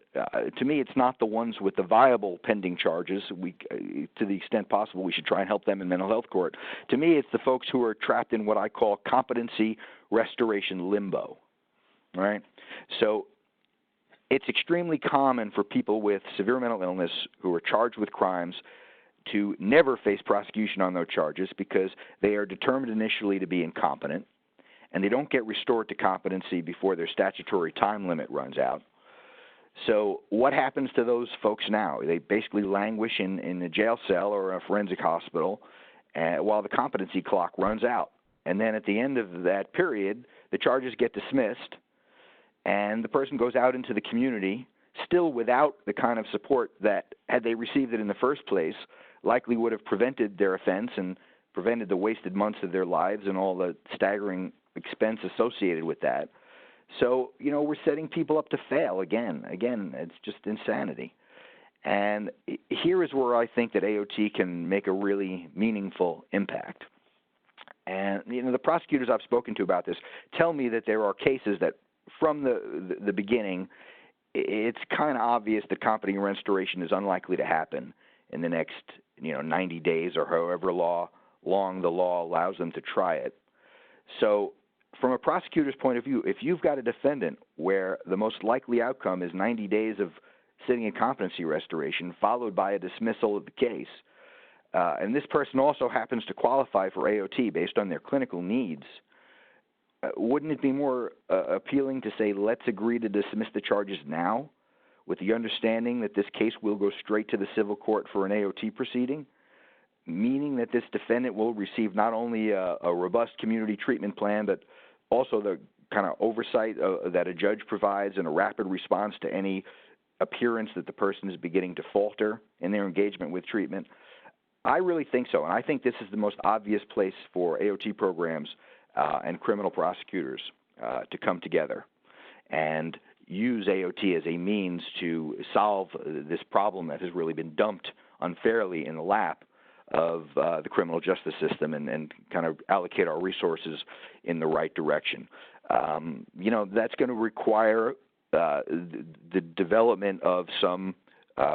Speaker 4: to me it's not the ones with the viable pending charges. To the extent possible, we should try and help them in mental health court. To me, it's the folks who are trapped in what I call competency restoration limbo, right? So it's extremely common for people with severe mental illness who are charged with crimes to never face prosecution on those charges because they are determined initially to be incompetent, and they don't get restored to competency before their statutory time limit runs out. So what happens to those folks now? They basically languish in a jail cell or a forensic hospital while the competency clock runs out. And then at the end of that period, the charges get dismissed, and the person goes out into the community still without the kind of support that, had they received it in the first place, likely would have prevented their offense and prevented the wasted months of their lives and all the staggering expense associated with that. So, we're setting people up to fail again. Again, it's just insanity. And here is where I think that AOT can make a really meaningful impact. And, the prosecutors I've spoken to about this tell me that there are cases that from the beginning, it's kind of obvious that competency restoration is unlikely to happen in the next, 90 days or however long the law allows them to try it. So from a prosecutor's point of view, if you've got a defendant where the most likely outcome is 90 days of sitting in competency restoration followed by a dismissal of the case, and this person also happens to qualify for AOT based on their clinical needs, wouldn't it be more appealing to say, let's agree to dismiss the charges now with the understanding that this case will go straight to the civil court for an AOT proceeding, meaning that this defendant will receive not only a robust community treatment plan, but also the kind of oversight that a judge provides and a rapid response to any appearance that the person is beginning to falter in their engagement with treatment? I really think so, and I think this is the most obvious place for AOT programs and criminal prosecutors to come together and use AOT as a means to solve this problem that has really been dumped unfairly in the lap of the criminal justice system and kind of allocate our resources in the right direction. That's going to require the development of some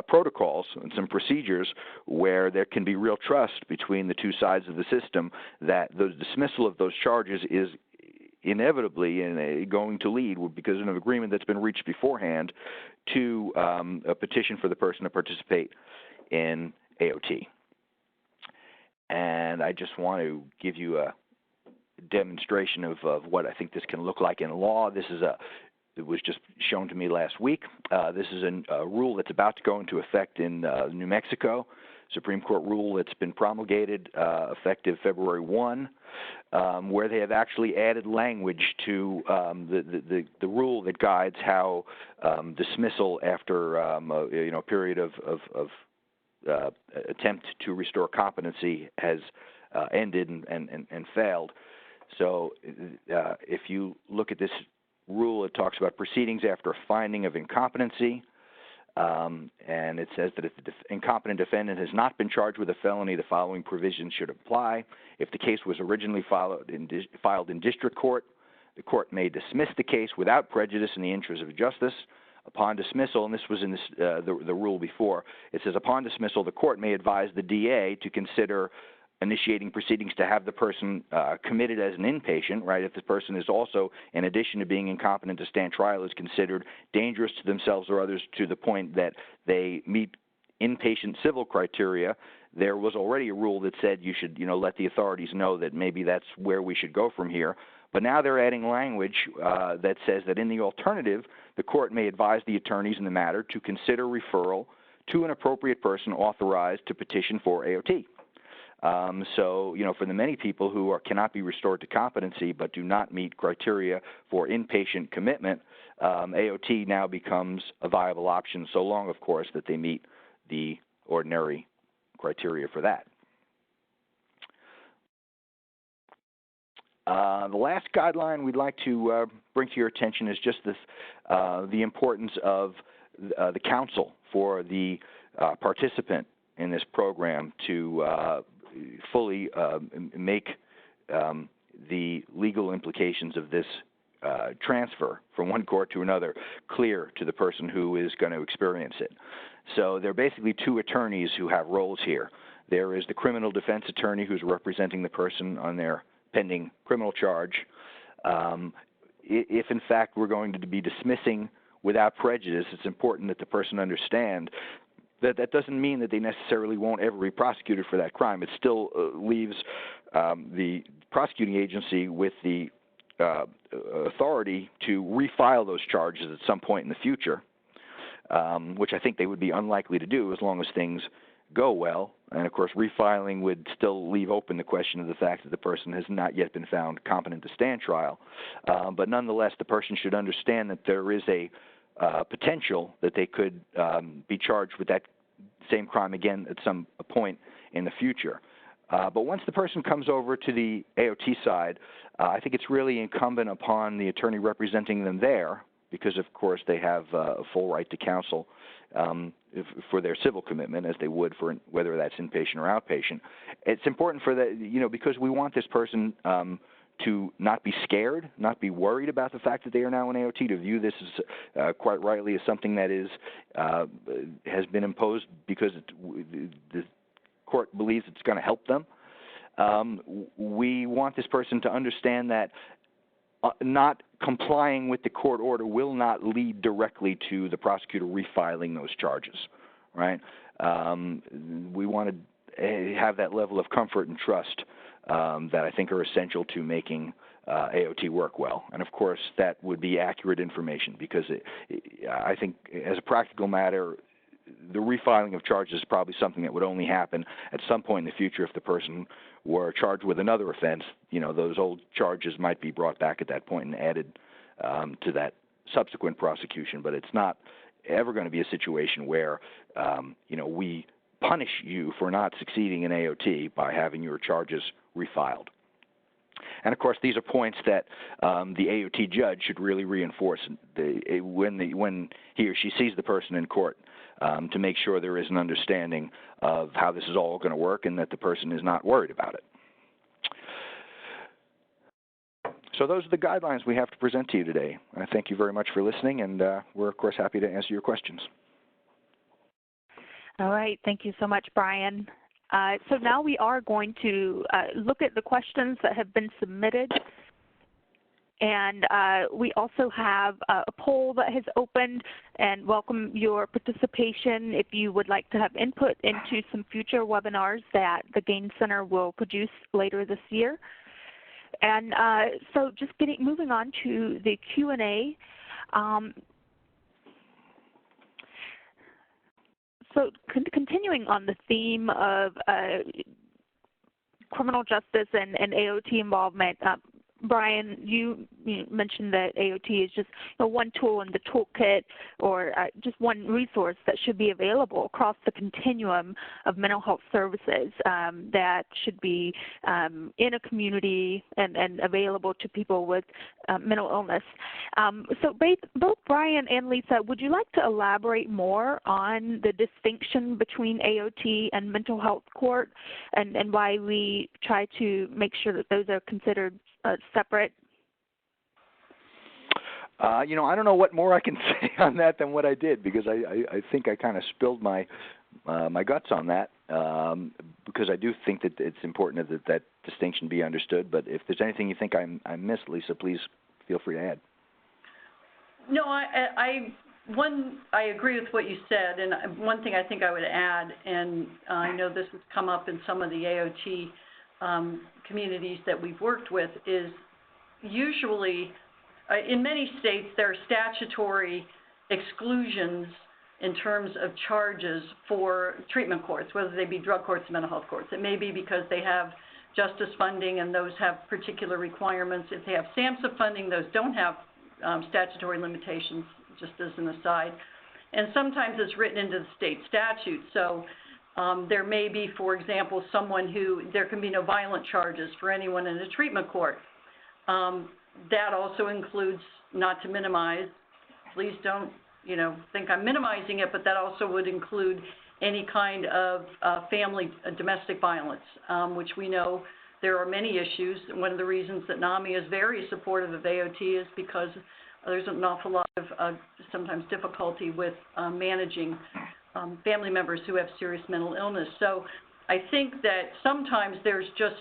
Speaker 4: protocols and some procedures where there can be real trust between the two sides of the system that the dismissal of those charges is inevitably going to lead, because of an agreement that's been reached beforehand, to a petition for the person to participate in AOT. And I just want to give you a demonstration of what I think this can look like in law. It was just shown to me last week. This is a rule that's about to go into effect in New Mexico, Supreme Court rule that's been promulgated effective February 1, where they have actually added language to the rule that guides how dismissal after a period of attempt to restore competency has ended and failed. So if you look at this rule, it talks about proceedings after a finding of incompetency, and it says that if the incompetent defendant has not been charged with a felony, the following provisions should apply. If the case was originally filed in district court, the court may dismiss the case without prejudice in the interest of justice. Upon dismissal, and this was in the rule before, it says upon dismissal, the court may advise the DA to consider initiating proceedings to have the person committed as an inpatient, right? If the person is also, in addition to being incompetent to stand trial, is considered dangerous to themselves or others to the point that they meet inpatient civil criteria, there was already a rule that said you should, let the authorities know that maybe that's where we should go from here. But now they're adding language that says that in the alternative, the court may advise the attorneys in the matter to consider referral to an appropriate person authorized to petition for AOT. So, for the many people who cannot be restored to competency but do not meet criteria for inpatient commitment, AOT now becomes a viable option, so long, of course, that they meet the ordinary criteria for that. The last guideline we'd like to bring to your attention is just this, the importance of the counsel for the participant in this program to fully make the legal implications of this transfer from one court to another clear to the person who is going to experience it. So there are basically two attorneys who have roles here. There is the criminal defense attorney who's representing the person on their pending criminal charge. If, in fact, we're going to be dismissing without prejudice, it's important that the person understand that that doesn't mean that they necessarily won't ever be prosecuted for that crime. It still leaves the prosecuting agency with the authority to refile those charges at some point in the future, which I think they would be unlikely to do as long as things go well. And, of course, refiling would still leave open the question of the fact that the person has not yet been found competent to stand trial. But nonetheless, the person should understand that there is a potential that they could be charged with that same crime again at some point in the future. But once the person comes over to the AOT side, I think it's really incumbent upon the attorney representing them there, because, of course, they have a full right to counsel for their civil commitment, as they would for whether that's inpatient or outpatient. It's important for that, because we want this person to not be scared, not be worried about the fact that they are now in AOT, to view this as quite rightly as something that is has been imposed because the court believes it's going to help them. We want this person to understand that not complying with the court order will not lead directly to the prosecutor refiling those charges, right? We want to have that level of comfort and trust that I think are essential to making AOT work well. And, of course, that would be accurate information, because I think as a practical matter, the refiling of charges is probably something that would only happen at some point in the future if the person were charged with another offense. Those old charges might be brought back at that point and added to that subsequent prosecution. But it's not ever going to be a situation where, we punish you for not succeeding in AOT by having your charges refiled. And, of course, these are points that the AOT judge should really reinforce when he or she sees the person in court, to make sure there is an understanding of how this is all going to work and that the person is not worried about it. So those are the guidelines we have to present to you today. I thank you very much for listening, and we're, of course, happy to answer your questions.
Speaker 1: All right. Thank you so much, Brian. So now we are going to look at the questions that have been submitted. And we also have a poll that has opened, and welcome your participation if you would like to have input into some future webinars that the Gain Center will produce later this year. And so just moving on to the Q&A. So continuing on the theme of criminal justice and AOT involvement, Brian, you mentioned that AOT is just one tool in the toolkit, or just one resource that should be available across the continuum of mental health services that should be in a community and available to people with mental illness. So both Brian and Lisa, would you like to elaborate more on the distinction between AOT and mental health court, and why we try to make sure that those are considered separate?
Speaker 4: I don't know what more I can say on that than what I did, because I think I kind of spilled my my guts on that, because I do think that it's important that distinction be understood. But if there's anything you think I missed, Lisa, please feel free to add.
Speaker 3: No, I I agree with what you said, and one thing I think I would add, and I know this has come up in some of the AOT communities that we've worked with, is usually in many states there are statutory exclusions in terms of charges for treatment courts, whether they be drug courts or mental health courts. It may be because they have justice funding and those have particular requirements. If they have SAMHSA funding, those don't have statutory limitations, just as an aside. And sometimes it's written into the state statute. So there may be, for example, there can be no violent charges for anyone in a treatment court. That also includes, not to minimize, please don't think I'm minimizing it, but that also would include any kind of domestic violence, which we know there are many issues. One of the reasons that NAMI is very supportive of AOT is because there's an awful lot of sometimes difficulty with managing family members who have serious mental illness. So I think that sometimes there's just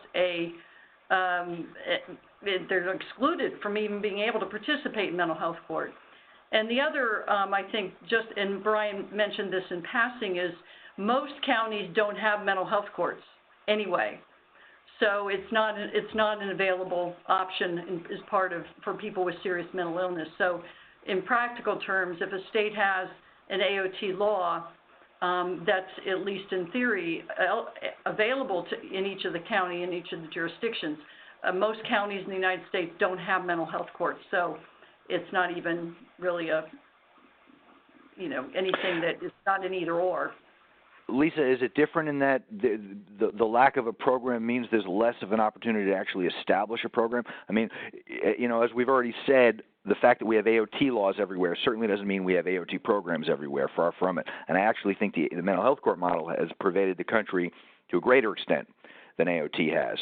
Speaker 3: they're excluded from even being able to participate in mental health court. And the other, I think, and Brian mentioned this in passing, is most counties don't have mental health courts anyway. So it's not an available option for people with serious mental illness. So in practical terms, if a state has an AOT law that's, at least in theory, available in each of the county, in each of the jurisdictions, most counties in the United States don't have mental health courts. So it's not even really anything that is not an either or.
Speaker 4: Lisa, is it different in that the lack of a program means there's less of an opportunity to actually establish a program? I mean, as we've already said, the fact that we have AOT laws everywhere certainly doesn't mean we have AOT programs everywhere, far from it. And I actually think the mental health court model has pervaded the country to a greater extent than AOT has.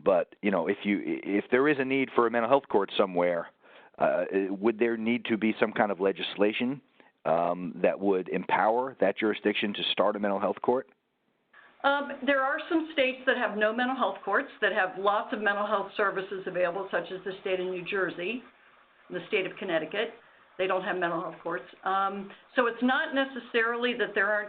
Speaker 4: But, if there is a need for a mental health court somewhere, would there need to be some kind of legislation that would empower that jurisdiction to start a mental health court?
Speaker 3: There are some states that have no mental health courts, that have lots of mental health services available, such as the state of New Jersey, the state of Connecticut. They don't have mental health courts. So it's not necessarily that there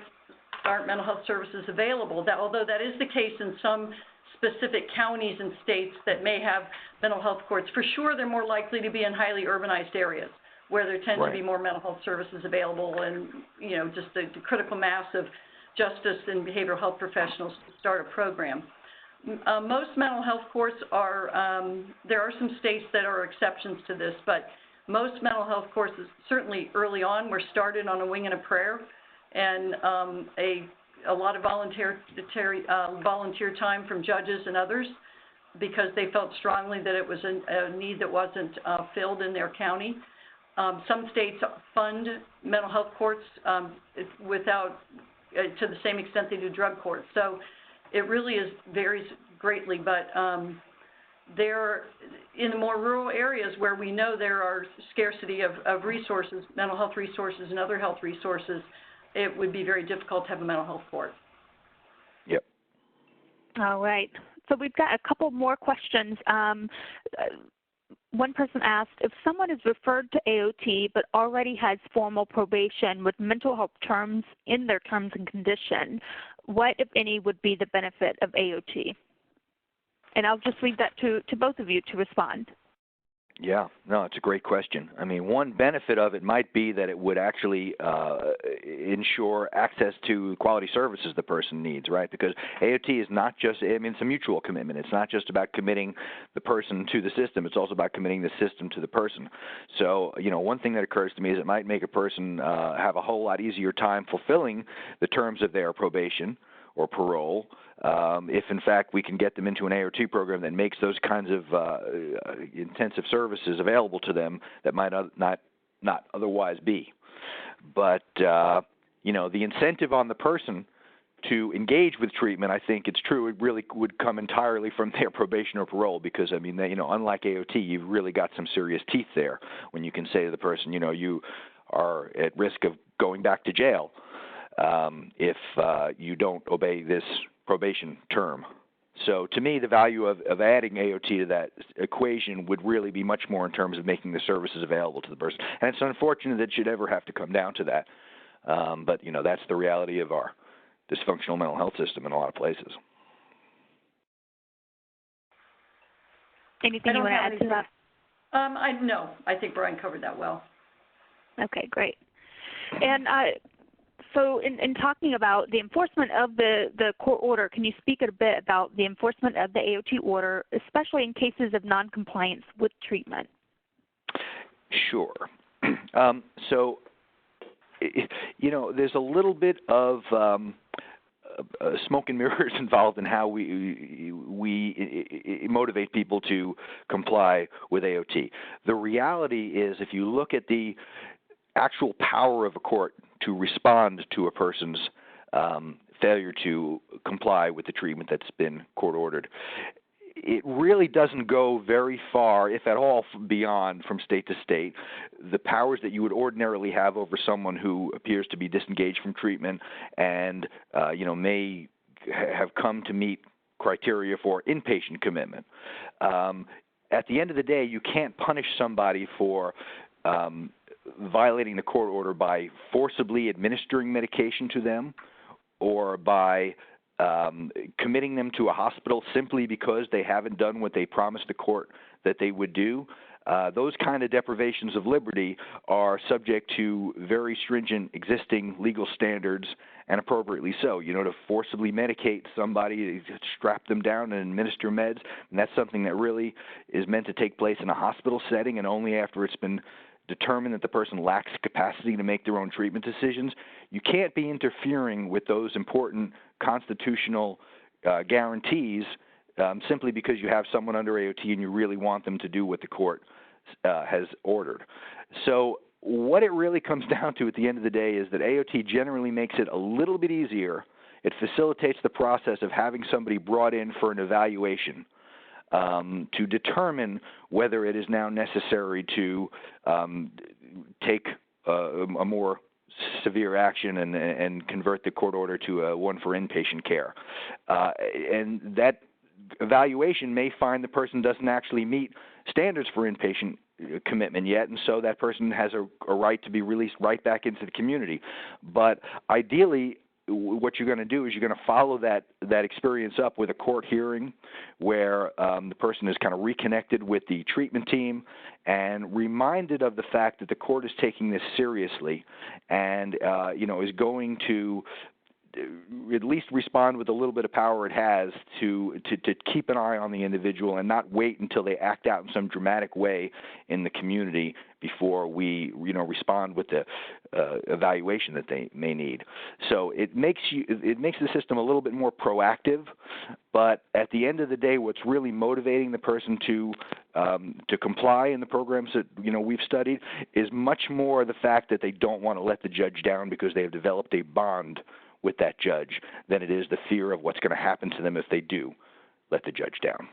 Speaker 3: aren't mental health services available, although that is the case in some specific counties and states that may have mental health courts. For sure, they're more likely to be in highly urbanized areas where there tend to be more mental health services available and, just the critical mass of justice and behavioral health professionals to start a program. Most mental health courts there are some states that are exceptions to this, but most mental health courts, certainly early on, were started on a wing and a prayer, and a lot of volunteer time from judges and others, because they felt strongly that it was a need that wasn't filled in their county. Some states fund mental health courts without, to the same extent they do drug courts. So it really varies greatly, but there, in the more rural areas where we know there are scarcity of resources, mental health resources and other health resources, it would be very difficult to have a mental health court.
Speaker 4: Yep.
Speaker 1: All right. So we've got a couple more questions. One person asked, if someone is referred to AOT but already has formal probation with mental health terms in their terms and conditions, what, if any, would be the benefit of AOT? And I'll just leave that to both of you to respond.
Speaker 4: Yeah, no, it's a great question. I mean, one benefit of it might be that it would actually ensure access to quality services the person needs, right? Because AOT is not just, it's a mutual commitment. It's not just about committing the person to the system. It's also about committing the system to the person. So, one thing that occurs to me is it might make a person have a whole lot easier time fulfilling the terms of their probation or parole, if in fact we can get them into an AOT program that makes those kinds of intensive services available to them that might not otherwise be. But the incentive on the person to engage with treatment, I think it's true, it really would come entirely from their probation or parole, because unlike AOT, you've really got some serious teeth there when you can say to the person, you are at risk of going back to jail if you don't obey this probation term. So to me, the value of adding AOT to that equation would really be much more in terms of making the services available to the person. And it's unfortunate that it should ever have to come down to that. But, that's the reality of our dysfunctional mental health system in a lot of places.
Speaker 1: Anything you want to add to that?
Speaker 3: No, I think Brian covered that well.
Speaker 1: Okay, great. And so in talking about the enforcement of the court order, can you speak a bit about the enforcement of the AOT order, especially in cases of noncompliance with treatment?
Speaker 4: Sure. So, there's a little bit of smoke and mirrors involved in how we motivate people to comply with AOT. The reality is, if you look at the actual power of a court to respond to a person's failure to comply with the treatment that's been court ordered, it really doesn't go very far, if at all, beyond from state to state. The powers that you would ordinarily have over someone who appears to be disengaged from treatment and may have come to meet criteria for inpatient commitment. At the end of the day, you can't punish somebody for violating the court order by forcibly administering medication to them or by committing them to a hospital simply because they haven't done what they promised the court that they would do. Those kind of deprivations of liberty are subject to very stringent existing legal standards, and appropriately so. To forcibly medicate somebody, to strap them down and administer meds, and that's something that really is meant to take place in a hospital setting and only after it's been determined that the person lacks capacity to make their own treatment decisions. You can't be interfering with those important constitutional guarantees simply because you have someone under AOT and you really want them to do what the court has ordered. So what it really comes down to at the end of the day is that AOT generally makes it a little bit easier. It facilitates the process of having somebody brought in for an evaluation to determine whether it is now necessary to take a more severe action and convert the court order to one for inpatient care. And that evaluation may find the person doesn't actually meet standards for inpatient commitment yet, and so that person has a right to be released right back into the community. But ideally, what you're going to do is you're going to follow that experience up with a court hearing where the person is kind of reconnected with the treatment team and reminded of the fact that the court is taking this seriously and is going to at least respond with a little bit of power it has to keep an eye on the individual and not wait until they act out in some dramatic way in the community before we respond with the evaluation that they may need. So it makes the system a little bit more proactive, but at the end of the day, what's really motivating the person to comply in the programs that we've studied is much more the fact that they don't want to let the judge down because they have developed a bond with that judge than it is the fear of what's going to happen to them if they do let the judge down.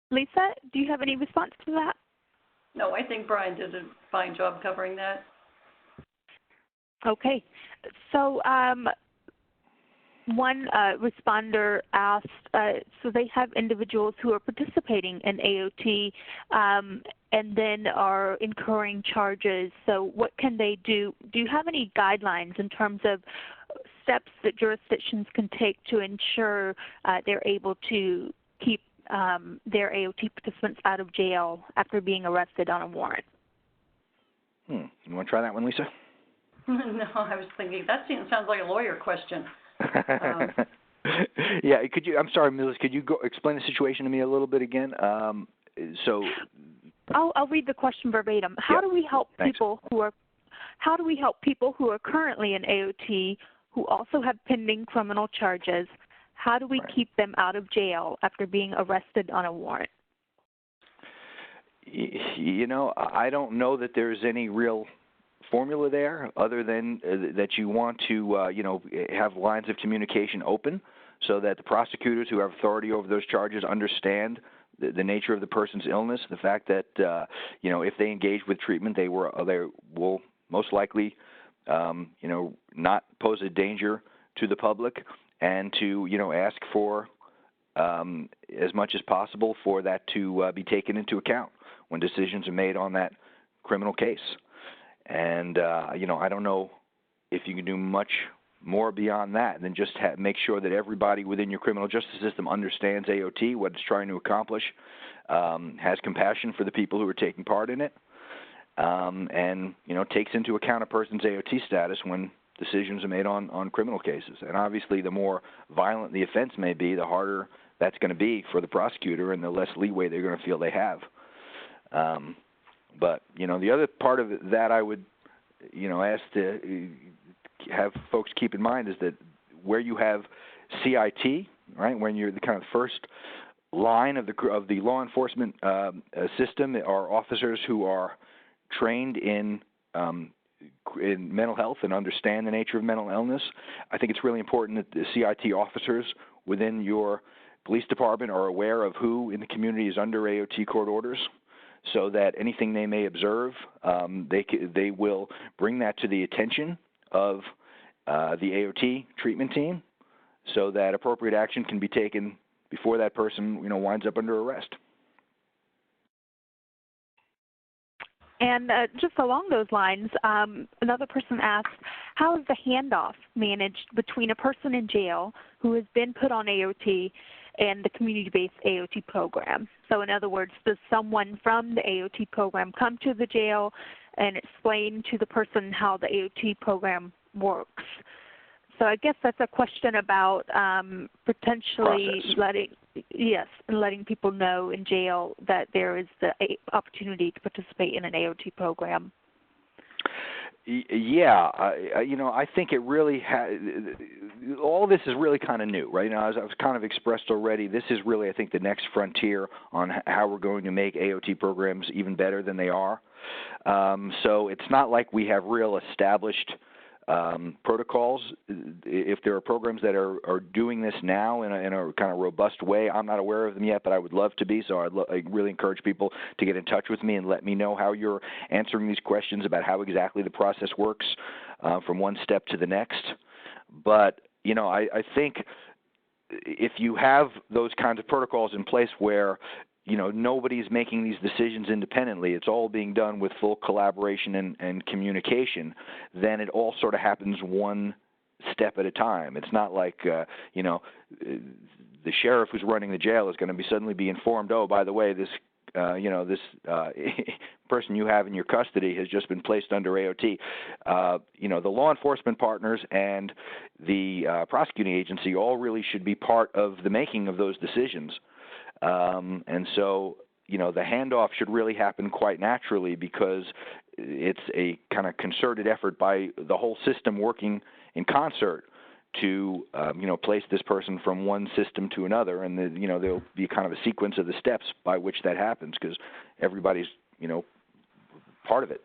Speaker 1: Lisa, do you have any response to that?
Speaker 3: No, I think Brian did a fine job covering that.
Speaker 1: Okay. So one responder asked, so they have individuals who are participating in AOT and then are incurring charges. So what can they do? Do you have any guidelines in terms of steps that jurisdictions can take to ensure they're able to keep their AOT participants out of jail after being arrested on a warrant?
Speaker 4: You want to try that one, Lisa?
Speaker 3: No, I was thinking, that sounds like a lawyer question.
Speaker 4: Yeah, I'm sorry, Melissa, could you explain the situation to me a little bit again?
Speaker 1: I'll read the question verbatim. How do we help people who are currently in AOT who also have pending criminal charges? How do we keep them out of jail after being arrested on a warrant?
Speaker 4: I don't know that there's any real formula there other than that you want to, have lines of communication open so that the prosecutors who have authority over those charges understand the nature of the person's illness, the fact that, if they engage with treatment, they will most likely not pose a danger to the public, and to, ask for as much as possible for that to be taken into account when decisions are made on that criminal case. And, I don't know if you can do much more beyond that than just make sure that everybody within your criminal justice system understands AOT, what it's trying to accomplish, has compassion for the people who are taking part in it, and, takes into account a person's AOT status when decisions are made on criminal cases. And obviously, the more violent the offense may be, the harder that's going to be for the prosecutor and the less leeway they're going to feel they have. But, the other part of that I would, ask to have folks keep in mind is that where you have CIT, right, when you're the kind of first line of the law enforcement system are officers who are trained in mental health and understand the nature of mental illness. I think it's really important that the CIT officers within your police department are aware of who in the community is under AOT court orders, so that anything they may observe, they will bring that to the attention of the AOT treatment team, so that appropriate action can be taken before that person, winds up under arrest.
Speaker 1: And just along those lines, another person asked, how is the handoff managed between a person in jail who has been put on AOT and the community-based AOT program? So in other words, does someone from the AOT program come to the jail and explain to the person how the AOT program works? So I guess that's a question about potentially letting people know in jail that there is the opportunity to participate in an AOT program.
Speaker 4: Yeah, I think it really all this is really kind of new, right? As I've kind of expressed already, this is really, I think, the next frontier on how we're going to make AOT programs even better than they are. So it's not like we have real established protocols. If there are programs that are doing this now in a kind of robust way, I'm not aware of them yet, but I would love to be. So I really encourage people to get in touch with me and let me know how you're answering these questions about how exactly the process works from one step to the next. But, I think if you have those kinds of protocols in place where nobody's making these decisions independently, it's all being done with full collaboration and communication, then it all sort of happens one step at a time. It's not like, the sheriff who's running the jail is going to suddenly be informed, oh, by the way, this person you have in your custody has just been placed under AOT. The law enforcement partners and the prosecuting agency all really should be part of the making of those decisions. And so, the handoff should really happen quite naturally, because it's a kind of concerted effort by the whole system working in concert to, place this person from one system to another. And, there'll be kind of a sequence of the steps by which that happens, because everybody's, part of it.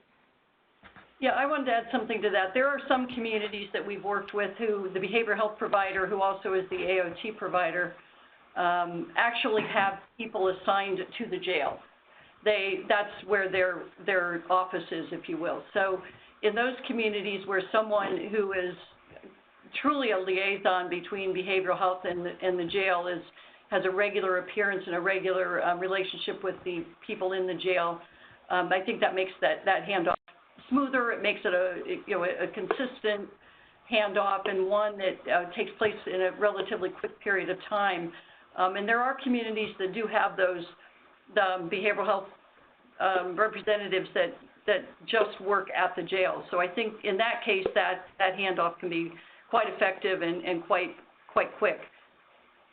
Speaker 3: Yeah, I wanted to add something to that. There are some communities that we've worked with who the behavioral health provider, who also is the AOT provider, actually have people assigned to the jail. That's where their office is, if you will. So in those communities where someone who is truly a liaison between behavioral health and the jail has a regular appearance and a regular relationship with the people in the jail, I think that makes that handoff smoother. It makes it a consistent handoff, and one that takes place in a relatively quick period of time. And there are communities that do have those behavioral health representatives that just work at the jail. So I think in that case that handoff can be quite effective and quite quick.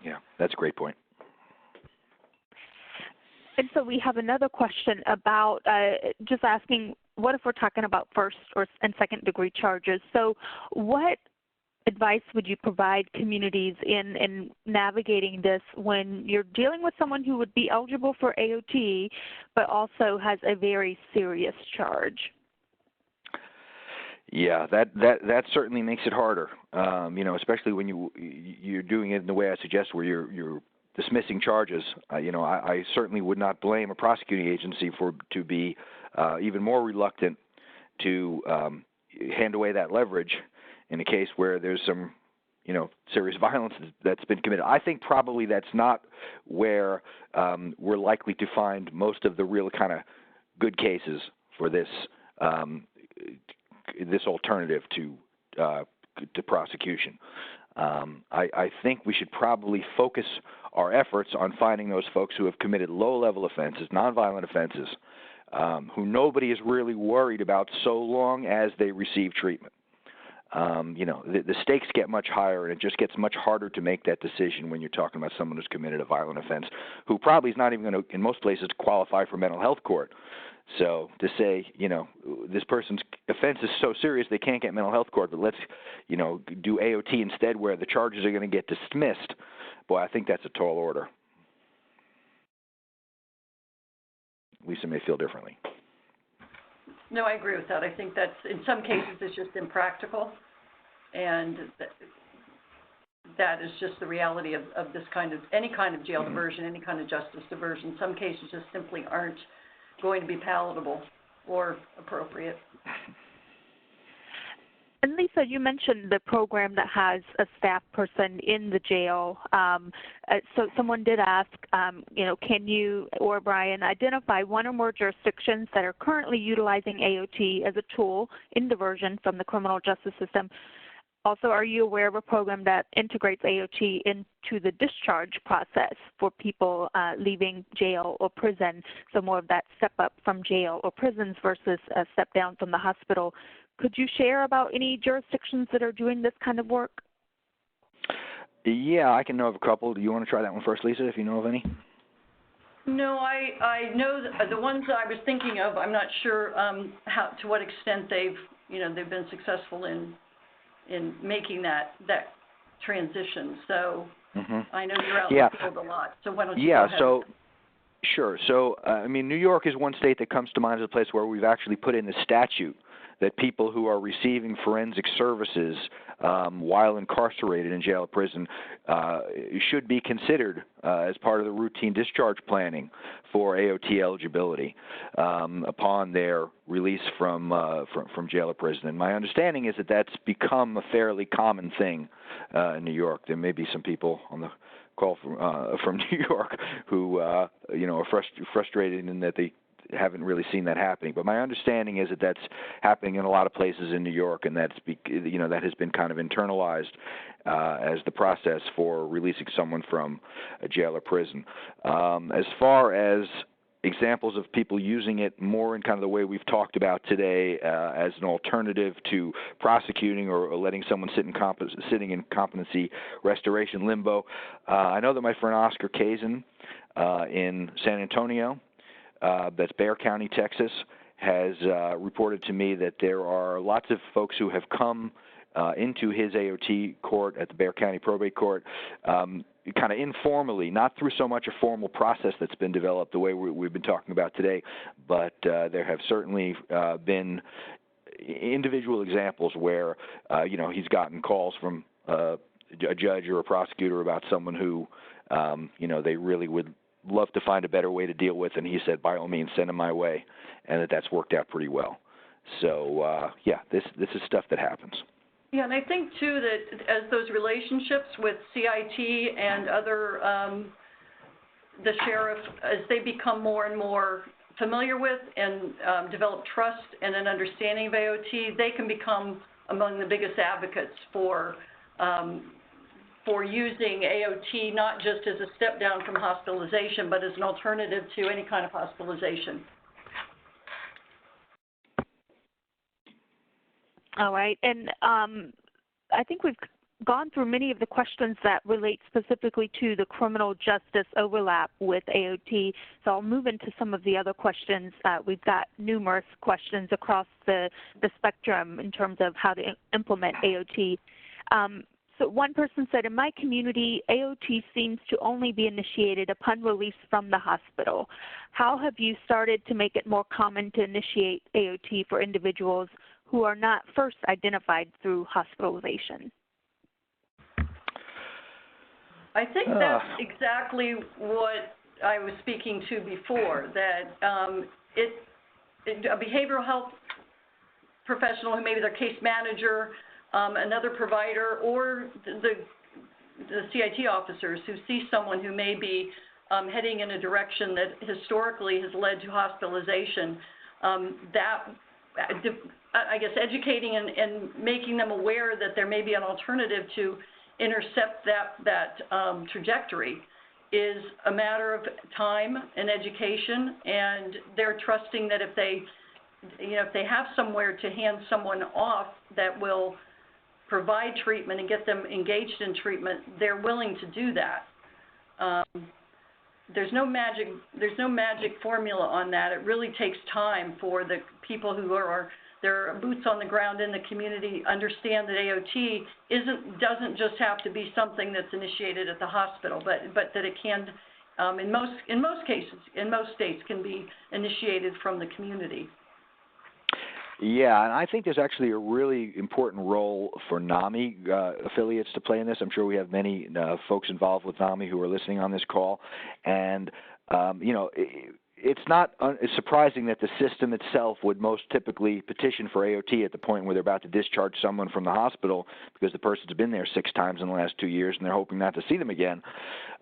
Speaker 4: Yeah, that's a great point.
Speaker 1: And so we have another question about just asking, what if we're talking about first and second degree charges? So what advice would you provide communities in navigating this when you're dealing with someone who would be eligible for AOT but also has a very serious charge?
Speaker 4: Yeah, that certainly makes it harder. Especially when you're doing it in the way I suggest, where you're dismissing charges. I certainly would not blame a prosecuting agency to be even more reluctant to hand away that leverage in a case where there's some, serious violence that's been committed. I think probably that's not where we're likely to find most of the real kind of good cases for this this alternative to prosecution. I think we should probably focus our efforts on finding those folks who have committed low-level offenses, nonviolent offenses, who nobody is really worried about so long as they receive treatment. The stakes get much higher, and it just gets much harder to make that decision when you're talking about someone who's committed a violent offense, who probably is not even going to, in most places, qualify for mental health court. So to say, this person's offense is so serious they can't get mental health court, but let's, do AOT instead where the charges are going to get dismissed, boy, I think that's a tall order. Lisa may feel differently.
Speaker 3: No, I agree with that. I think that's, in some cases, it's just impractical, and that is just the reality of this any kind of jail diversion, any kind of justice diversion. Some cases just simply aren't going to be palatable or appropriate.
Speaker 1: And Lisa, you mentioned the program that has a staff person in the jail. So someone did ask, can you or Brian identify one or more jurisdictions that are currently utilizing AOT as a tool in diversion from the criminal justice system? Also, are you aware of a program that integrates AOT into the discharge process for people leaving jail or prison, so more of that step up from jail or prisons versus a step down from the hospital? Could you share about any jurisdictions that are doing this kind of work?
Speaker 4: Yeah, I can know of a couple. Do you want to try that one first, Lisa, if you know of any?
Speaker 3: No, I know the ones I was thinking of. I'm not sure to what extent they've been successful in making that transition. So I know you're out in the field a lot. So why don't you go ahead?
Speaker 4: Sure. So New York is one state that comes to mind as a place where we've actually put in the statute that people who are receiving forensic services while incarcerated in jail or prison should be considered as part of the routine discharge planning for AOT eligibility upon their release from jail or prison. And my understanding is that that's become a fairly common thing in New York. There may be some people on the call from New York who are frustrated in that they haven't really seen that happening, but my understanding is that that's happening in a lot of places in New York, and that has been kind of internalized as the process for releasing someone from a jail or prison. As far as examples of people using it more in kind of the way we've talked about today as an alternative to prosecuting or letting someone sitting in competency restoration limbo, I know that my friend Oscar Kazin in San Antonio, that's Bexar County, Texas, has reported to me that there are lots of folks who have come into his AOT court at the Bexar County Probate Court kind of informally, not through so much a formal process that's been developed the way we've been talking about today, but there have certainly been individual examples where, he's gotten calls from a judge or a prosecutor about someone who, they really would love to find a better way to deal with, and he said, by all means, send them my way, and that's worked out pretty well. So, this is stuff that happens.
Speaker 3: Yeah, and I think, too, that as those relationships with CIT and other, the sheriff, as they become more and more familiar with and develop trust and an understanding of AOT, they can become among the biggest advocates for using AOT not just as a step down from hospitalization, but as an alternative to any kind of hospitalization.
Speaker 1: All right. And I think we've gone through many of the questions that relate specifically to the criminal justice overlap with AOT. So I'll move into some of the other questions. We've got numerous questions across the spectrum in terms of how to implement AOT. So one person said, in my community, AOT seems to only be initiated upon release from the hospital. How have you started to make it more common to initiate AOT for individuals who are not first identified through hospitalization?
Speaker 3: I think that's exactly what I was speaking to before, that a behavioral health professional who maybe their case manager, another provider, or the CIT officers who see someone who may be heading in a direction that historically has led to hospitalization, I guess educating and making them aware that there may be an alternative to intercept that trajectory is a matter of time and education, and they're trusting that if they have somewhere to hand someone off that will provide treatment and get them engaged in treatment, they're willing to do that. There's no magic formula on that. It really takes time for the people who are their boots on the ground in the community understand that AOT doesn't just have to be something that's initiated at the hospital, but that it can, in most cases, in most states, can be initiated from the community.
Speaker 4: Yeah, and I think there's actually a really important role for NAMI affiliates to play in this. I'm sure we have many folks involved with NAMI who are listening on this call, and it's not it's surprising that the system itself would most typically petition for AOT at the point where they're about to discharge someone from the hospital because the person's been there 6 times in the last 2 years and they're hoping not to see them again.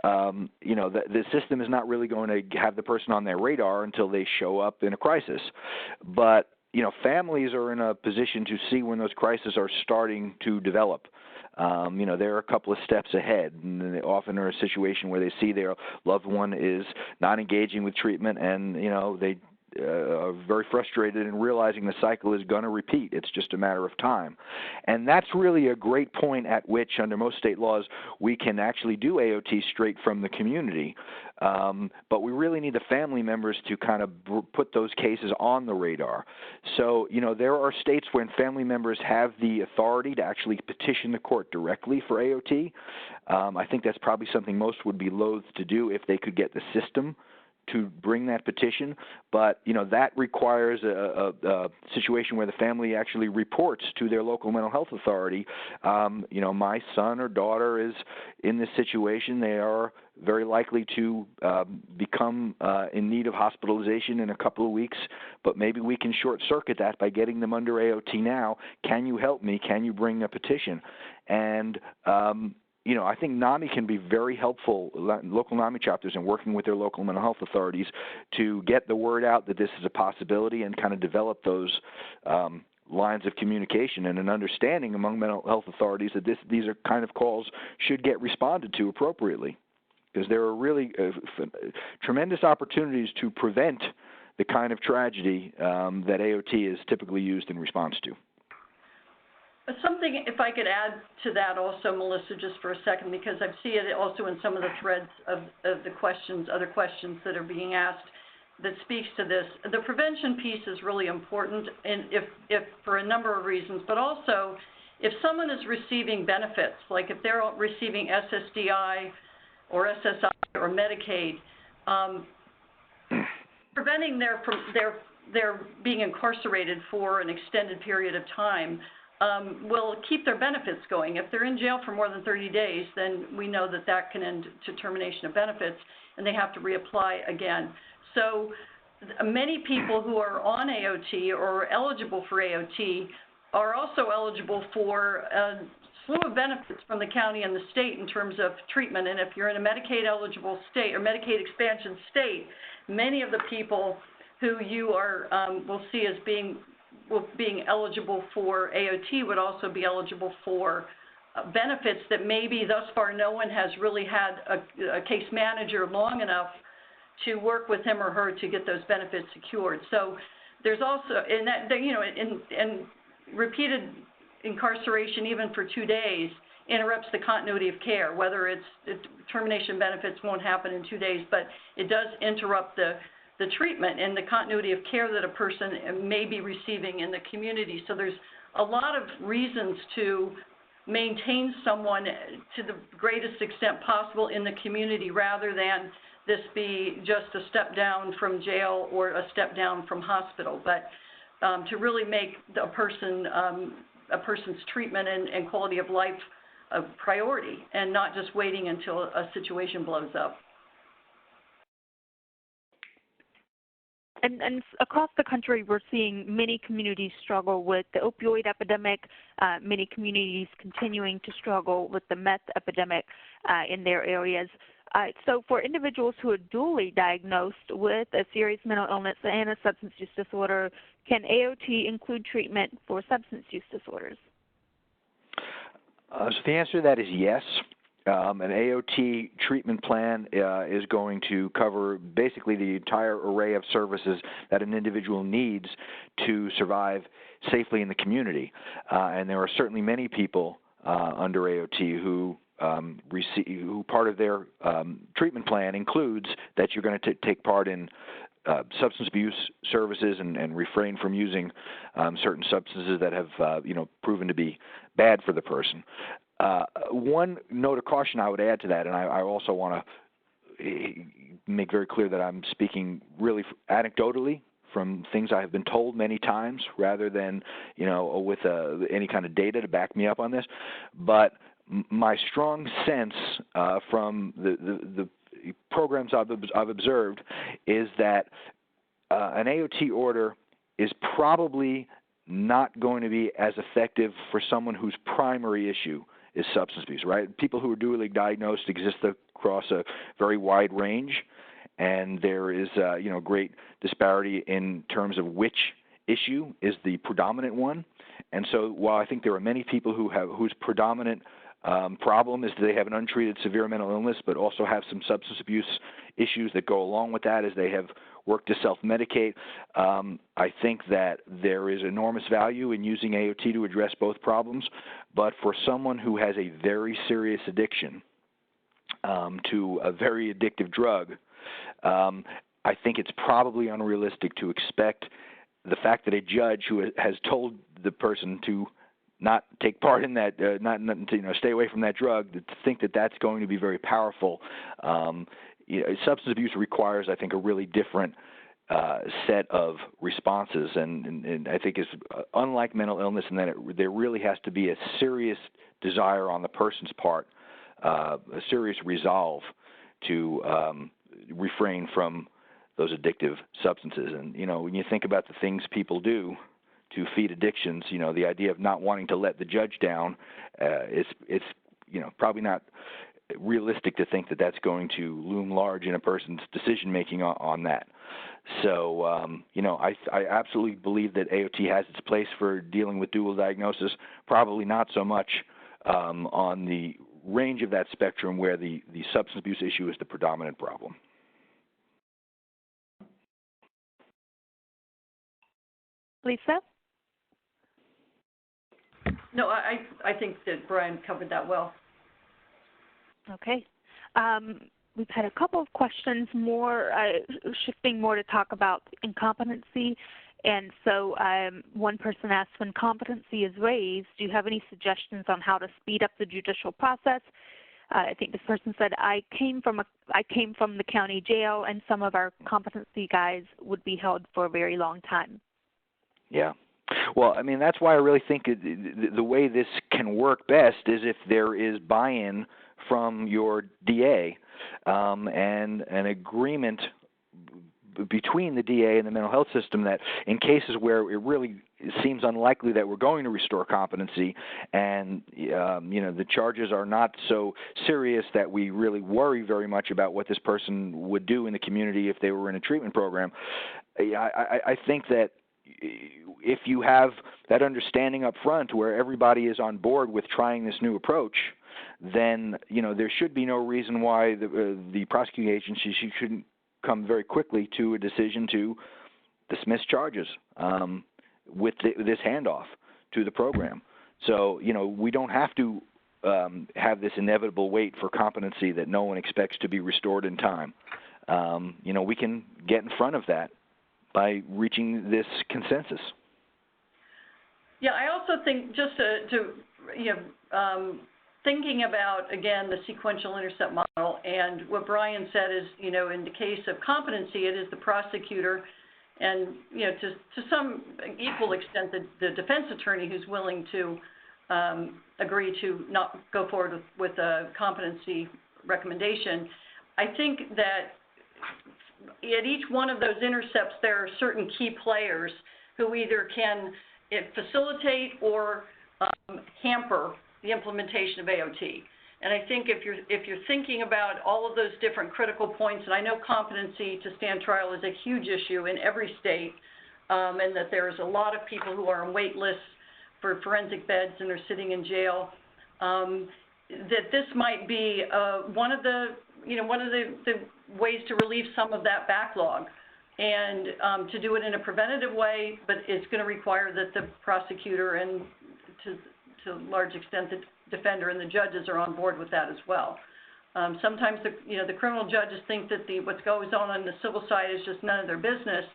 Speaker 4: The system is not really going to have the person on their radar until they show up in a crisis. But families are in a position to see when those crises are starting to develop. They're a couple of steps ahead, and they often are a situation where they see their loved one is not engaging with treatment, and they are very frustrated in realizing the cycle is going to repeat. It's just a matter of time. And that's really a great point at which, under most state laws, we can actually do AOT straight from the community. But we really need the family members to kind of put those cases on the radar. So, there are states when family members have the authority to actually petition the court directly for AOT. I think that's probably something most would be loath to do if they could get the system to bring that petition, but that requires a situation where the family actually reports to their local mental health authority. My son or daughter is in this situation. They are very likely to become in need of hospitalization in a couple of weeks, but maybe we can short circuit that by getting them under AOT now. Can you help me? Can you bring a petition? And I think NAMI can be very helpful, local NAMI chapters, in working with their local mental health authorities to get the word out that this is a possibility and kind of develop those lines of communication and an understanding among mental health authorities that these are kind of calls should get responded to appropriately, because there are really tremendous opportunities to prevent the kind of tragedy that AOT is typically used in response to.
Speaker 3: Something, if I could add to that also, Melissa, just for a second, because I see it also in some of the threads of the questions, other questions that are being asked that speaks to this. The prevention piece is really important, and if for a number of reasons, but also if someone is receiving benefits, like if they're receiving SSDI or SSI or Medicaid, preventing their being incarcerated for an extended period of time will keep their benefits going. If they're in jail for more than 30 days, then we know that can end to termination of benefits, and they have to reapply again. So many people who are on AOT or eligible for AOT are also eligible for a slew of benefits from the county and the state in terms of treatment. And if you're in a Medicaid-eligible state or Medicaid expansion state, many of the people who you will see as being eligible for AOT would also be eligible for benefits that maybe thus far no one has really had a case manager long enough to work with him or her to get those benefits secured. So there's also, and repeated incarceration even for 2 days interrupts the continuity of care, whether termination benefits won't happen in 2 days, but it does interrupt the treatment and the continuity of care that a person may be receiving in the community. So there's a lot of reasons to maintain someone to the greatest extent possible in the community rather than this be just a step down from jail or a step down from hospital, but to really make a person's treatment and quality of life a priority and not just waiting until a situation blows up.
Speaker 1: and across the country, we're seeing many communities struggle with the opioid epidemic, many communities continuing to struggle with the meth epidemic in their areas. So for individuals who are dually diagnosed with a serious mental illness and a substance use disorder, can AOT include treatment for substance use disorders?
Speaker 4: So the answer to that is yes. An AOT treatment plan is going to cover basically the entire array of services that an individual needs to survive safely in the community. And there are certainly many people under AOT who who part of their treatment plan includes that you're going to take part in substance abuse services and refrain from using certain substances that have proven to be bad for the person. One note of caution I would add to that, and I also want to make very clear that I'm speaking really anecdotally from things I have been told many times rather than, with any kind of data to back me up on this. But my strong sense from the programs I've observed is that an AOT order is probably not going to be as effective for someone whose primary issue is substance abuse, right? People who are dually diagnosed exist across a very wide range, and there is great disparity in terms of which issue is the predominant one. And so while I think there are many people whose predominant problem is that they have an untreated severe mental illness, but also have some substance abuse issues that go along with that as they have worked to self-medicate. I think that there is enormous value in using AOT to address both problems, but for someone who has a very serious addiction to a very addictive drug, I think it's probably unrealistic to expect the fact that a judge who has told the person to not take part in that, stay away from that drug, to think that that's going to be very powerful. Substance abuse requires, I think, a really different set of responses, and I think is unlike mental illness in that there really has to be a serious desire on the person's part, a serious resolve to refrain from those addictive substances. And when you think about the things people do to feed addictions, the idea of not wanting to let the judge down, it's probably not realistic to think that that's going to loom large in a person's decision making on that. So, I absolutely believe that AOT has its place for dealing with dual diagnosis, probably not so much on the range of that spectrum where the substance abuse issue is the predominant problem.
Speaker 1: Lisa?
Speaker 3: No, I think that Brian covered that well.
Speaker 1: Okay. We've had a couple of questions more, shifting more to talk about incompetency. And so one person asked, when competency is raised, do you have any suggestions on how to speed up the judicial process? I think this person said, I came from the county jail, and some of our competency guys would be held for a very long time. Yeah.
Speaker 4: Well, I mean, that's why I really think the way this can work best is if there is buy-in from your DA and an agreement between the DA and the mental health system that in cases where it really seems unlikely that we're going to restore competency and, the charges are not so serious that we really worry very much about what this person would do in the community if they were in a treatment program, I think that if you have that understanding up front where everybody is on board with trying this new approach, then, there should be no reason why the prosecuting agency shouldn't come very quickly to a decision to dismiss charges with this handoff to the program. So, we don't have to have this inevitable wait for competency that no one expects to be restored in time. We can get in front of that by reaching this consensus.
Speaker 3: Yeah, I also think just thinking about, again, the sequential intercept model, and what Brian said is, in the case of competency, it is the prosecutor and, to some equal extent, the defense attorney who's willing to agree to not go forward with a competency recommendation. I think that at each one of those intercepts, there are certain key players who either can facilitate or hamper the implementation of AOT. And I think if you're thinking about all of those different critical points, and I know competency to stand trial is a huge issue in every state, and that there's a lot of people who are on wait lists for forensic beds and are sitting in jail, that this might be one of the ways to relieve some of that backlog, and to do it in a preventative way, but it's going to require that the prosecutor and to a large extent the defender and the judges are on board with that as well. Sometimes the criminal judges think that what goes on the civil side is just none of their business,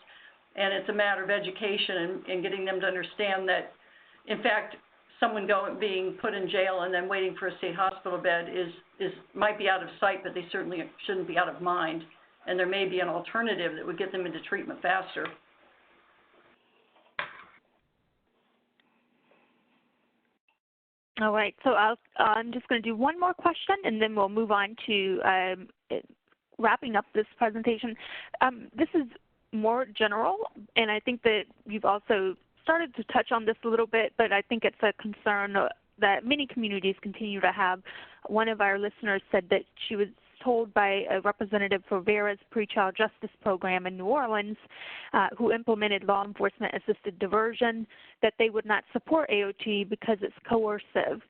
Speaker 3: and it's a matter of education and getting them to understand that, in fact, someone being put in jail and then waiting for a state hospital bed might be out of sight, but they certainly shouldn't be out of mind, and there may be an alternative that would get them into treatment faster.
Speaker 1: All right, so I'm just going to do one more question, and then we'll move on to wrapping up this presentation. This is more general, and I think that you've also started to touch on this a little bit, but I think it's a concern that many communities continue to have. One of our listeners said that she was told by a representative for VERA's pretrial justice program in New Orleans, who implemented law enforcement assisted diversion, that they would not support AOT because it's coercive.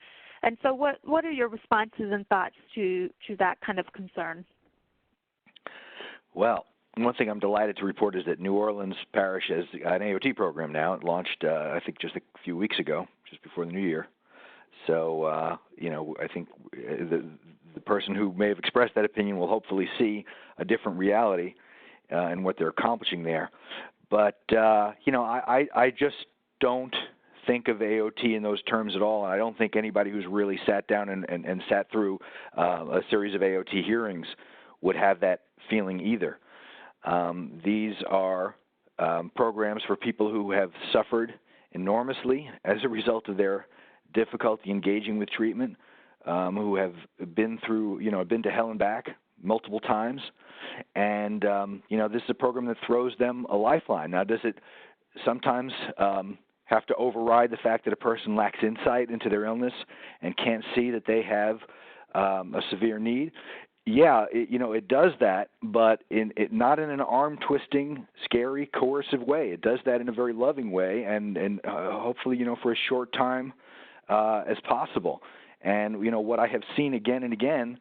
Speaker 1: And so what are your responses and thoughts to that kind of concern?
Speaker 4: Well, one thing I'm delighted to report is that New Orleans Parish has an AOT program now. It launched, I think, just a few weeks ago, just before the new year. So, I think the person who may have expressed that opinion will hopefully see a different reality in what they're accomplishing there. But, I just don't think of AOT in those terms at all, and I don't think anybody who's really sat down and sat through a series of AOT hearings would have that feeling either. These are programs for people who have suffered enormously as a result of their difficulty engaging with treatment, who have been through, been to hell and back multiple times. And, this is a program that throws them a lifeline. Now, does it sometimes have to override the fact that a person lacks insight into their illness and can't see that they have a severe need? Yeah, it does that, but not in an arm-twisting, scary, coercive way. It does that in a very loving way, and hopefully, for as short time as possible. And, what I have seen again and again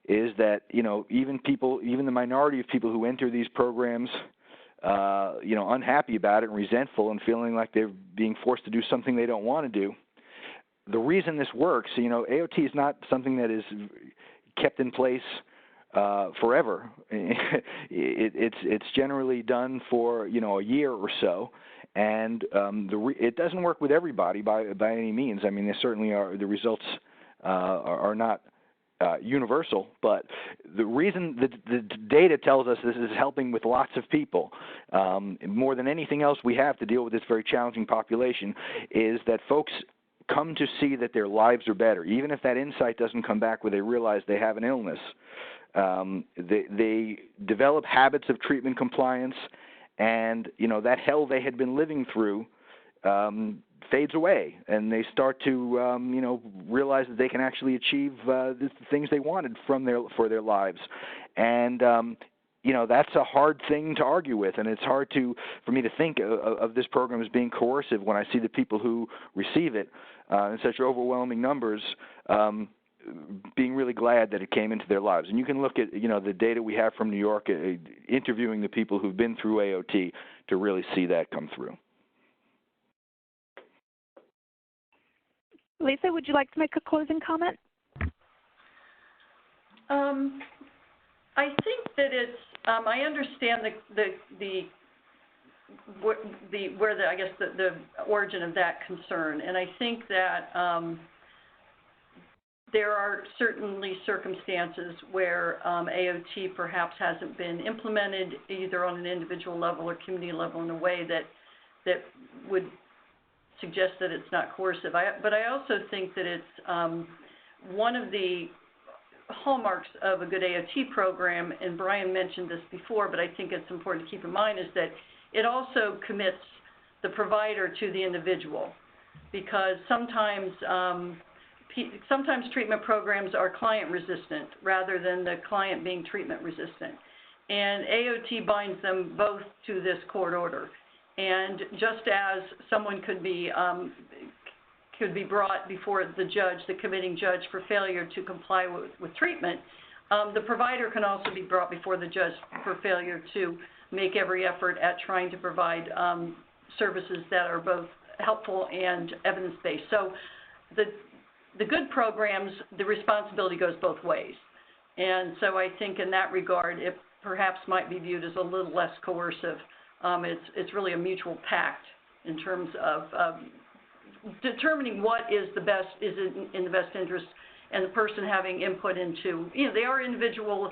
Speaker 4: is that, even the minority of people who enter these programs, unhappy about it and resentful and feeling like they're being forced to do something they don't want to do, the reason this works, AOT is not something that is kept in place forever. It's generally done for a year or so, and it doesn't work with everybody by any means. I mean, there certainly are the results are not universal, but the reason the data tells us this is helping with lots of people more than anything else we have to deal with this very challenging population is that folks come to see that their lives are better, even if that insight doesn't come back where they realize they have an illness. They develop habits of treatment compliance, and that hell they had been living through fades away, and they start to realize that they can actually achieve the things they wanted for their lives. And that's a hard thing to argue with, and it's hard for me to think of this program as being coercive when I see the people who receive it in such overwhelming numbers being really glad that it came into their lives. And you can look at the data we have from New York, interviewing the people who've been through AOT to really see that come through.
Speaker 1: Lisa, would you like to make a closing comment?
Speaker 3: I think that it's. I understand the origin of that concern, and I think that there are certainly circumstances where AOT perhaps hasn't been implemented either on an individual level or community level in a way that would suggest that it's not coercive. But I also think that it's one of the hallmarks of a good AOT program, and Brian mentioned this before, but I think it's important to keep in mind, is that it also commits the provider to the individual, because sometimes treatment programs are client resistant rather than the client being treatment resistant. And AOT binds them both to this court order. And just as someone could be brought before the judge, the committing judge, for failure to comply with treatment, the provider can also be brought before the judge for failure to make every effort at trying to provide services that are both helpful and evidence-based. So the good programs, the responsibility goes both ways. And so I think in that regard, it perhaps might be viewed as a little less coercive. It's really a mutual pact in terms of determining what is the best, is in the best interest, and the person having input into, they are individually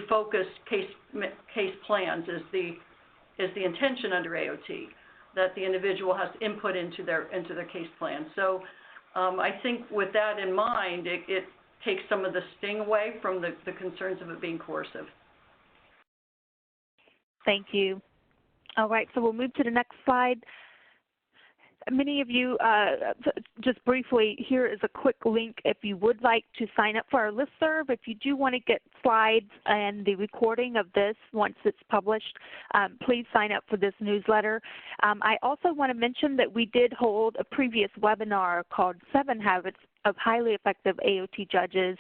Speaker 3: focused case plans is the intention under AOT, that the individual has input into their case plan. So I think with that in mind, it takes some of the sting away from the concerns of it being coercive.
Speaker 1: Thank you. All right, so we'll move to the next slide. Many of you, just briefly, here is a quick link if you would like to sign up for our listserv. If you do want to get slides and the recording of this once it's published, please sign up for this newsletter. I also want to mention that we did hold a previous webinar called 7 Habits of Highly Effective AOT Judges,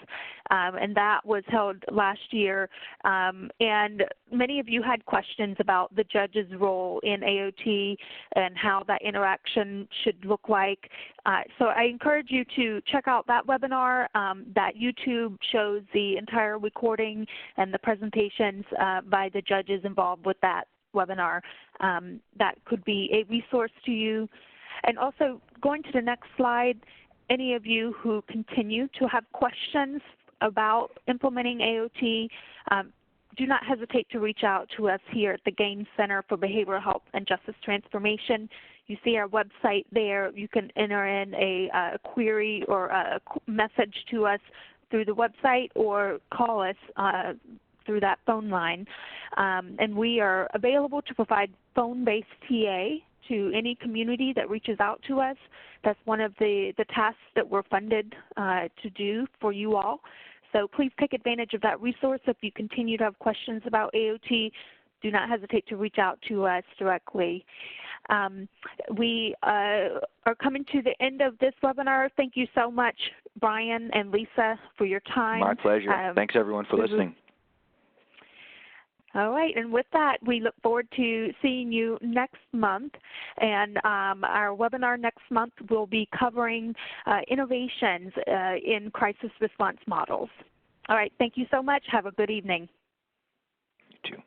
Speaker 1: and that was held last year. And many of you had questions about the judge's role in AOT and how that interaction should look like. So I encourage you to check out that webinar. That YouTube shows the entire recording and the presentations by the judges involved with that webinar. That could be a resource to you. And also, going to the next slide, any of you who continue to have questions about implementing AOT, do not hesitate to reach out to us here at the Gaines Center for Behavioral Health and Justice Transformation. You see our website there. You can enter in a query or a message to us through the website or call us through that phone line. And we are available to provide phone-based TA to any community that reaches out to us. That's one of the tasks that we're funded to do for you all. So please take advantage of that resource. If you continue to have questions about AOT, do not hesitate to reach out to us directly. We are coming to the end of this webinar. Thank you so much, Brian and Lisa, for your time.
Speaker 4: My pleasure. Thanks, everyone, for listening.
Speaker 1: All right, and with that, we look forward to seeing you next month. And our webinar next month will be covering innovations in crisis response models. All right, thank you so much. Have a good evening.
Speaker 4: You too.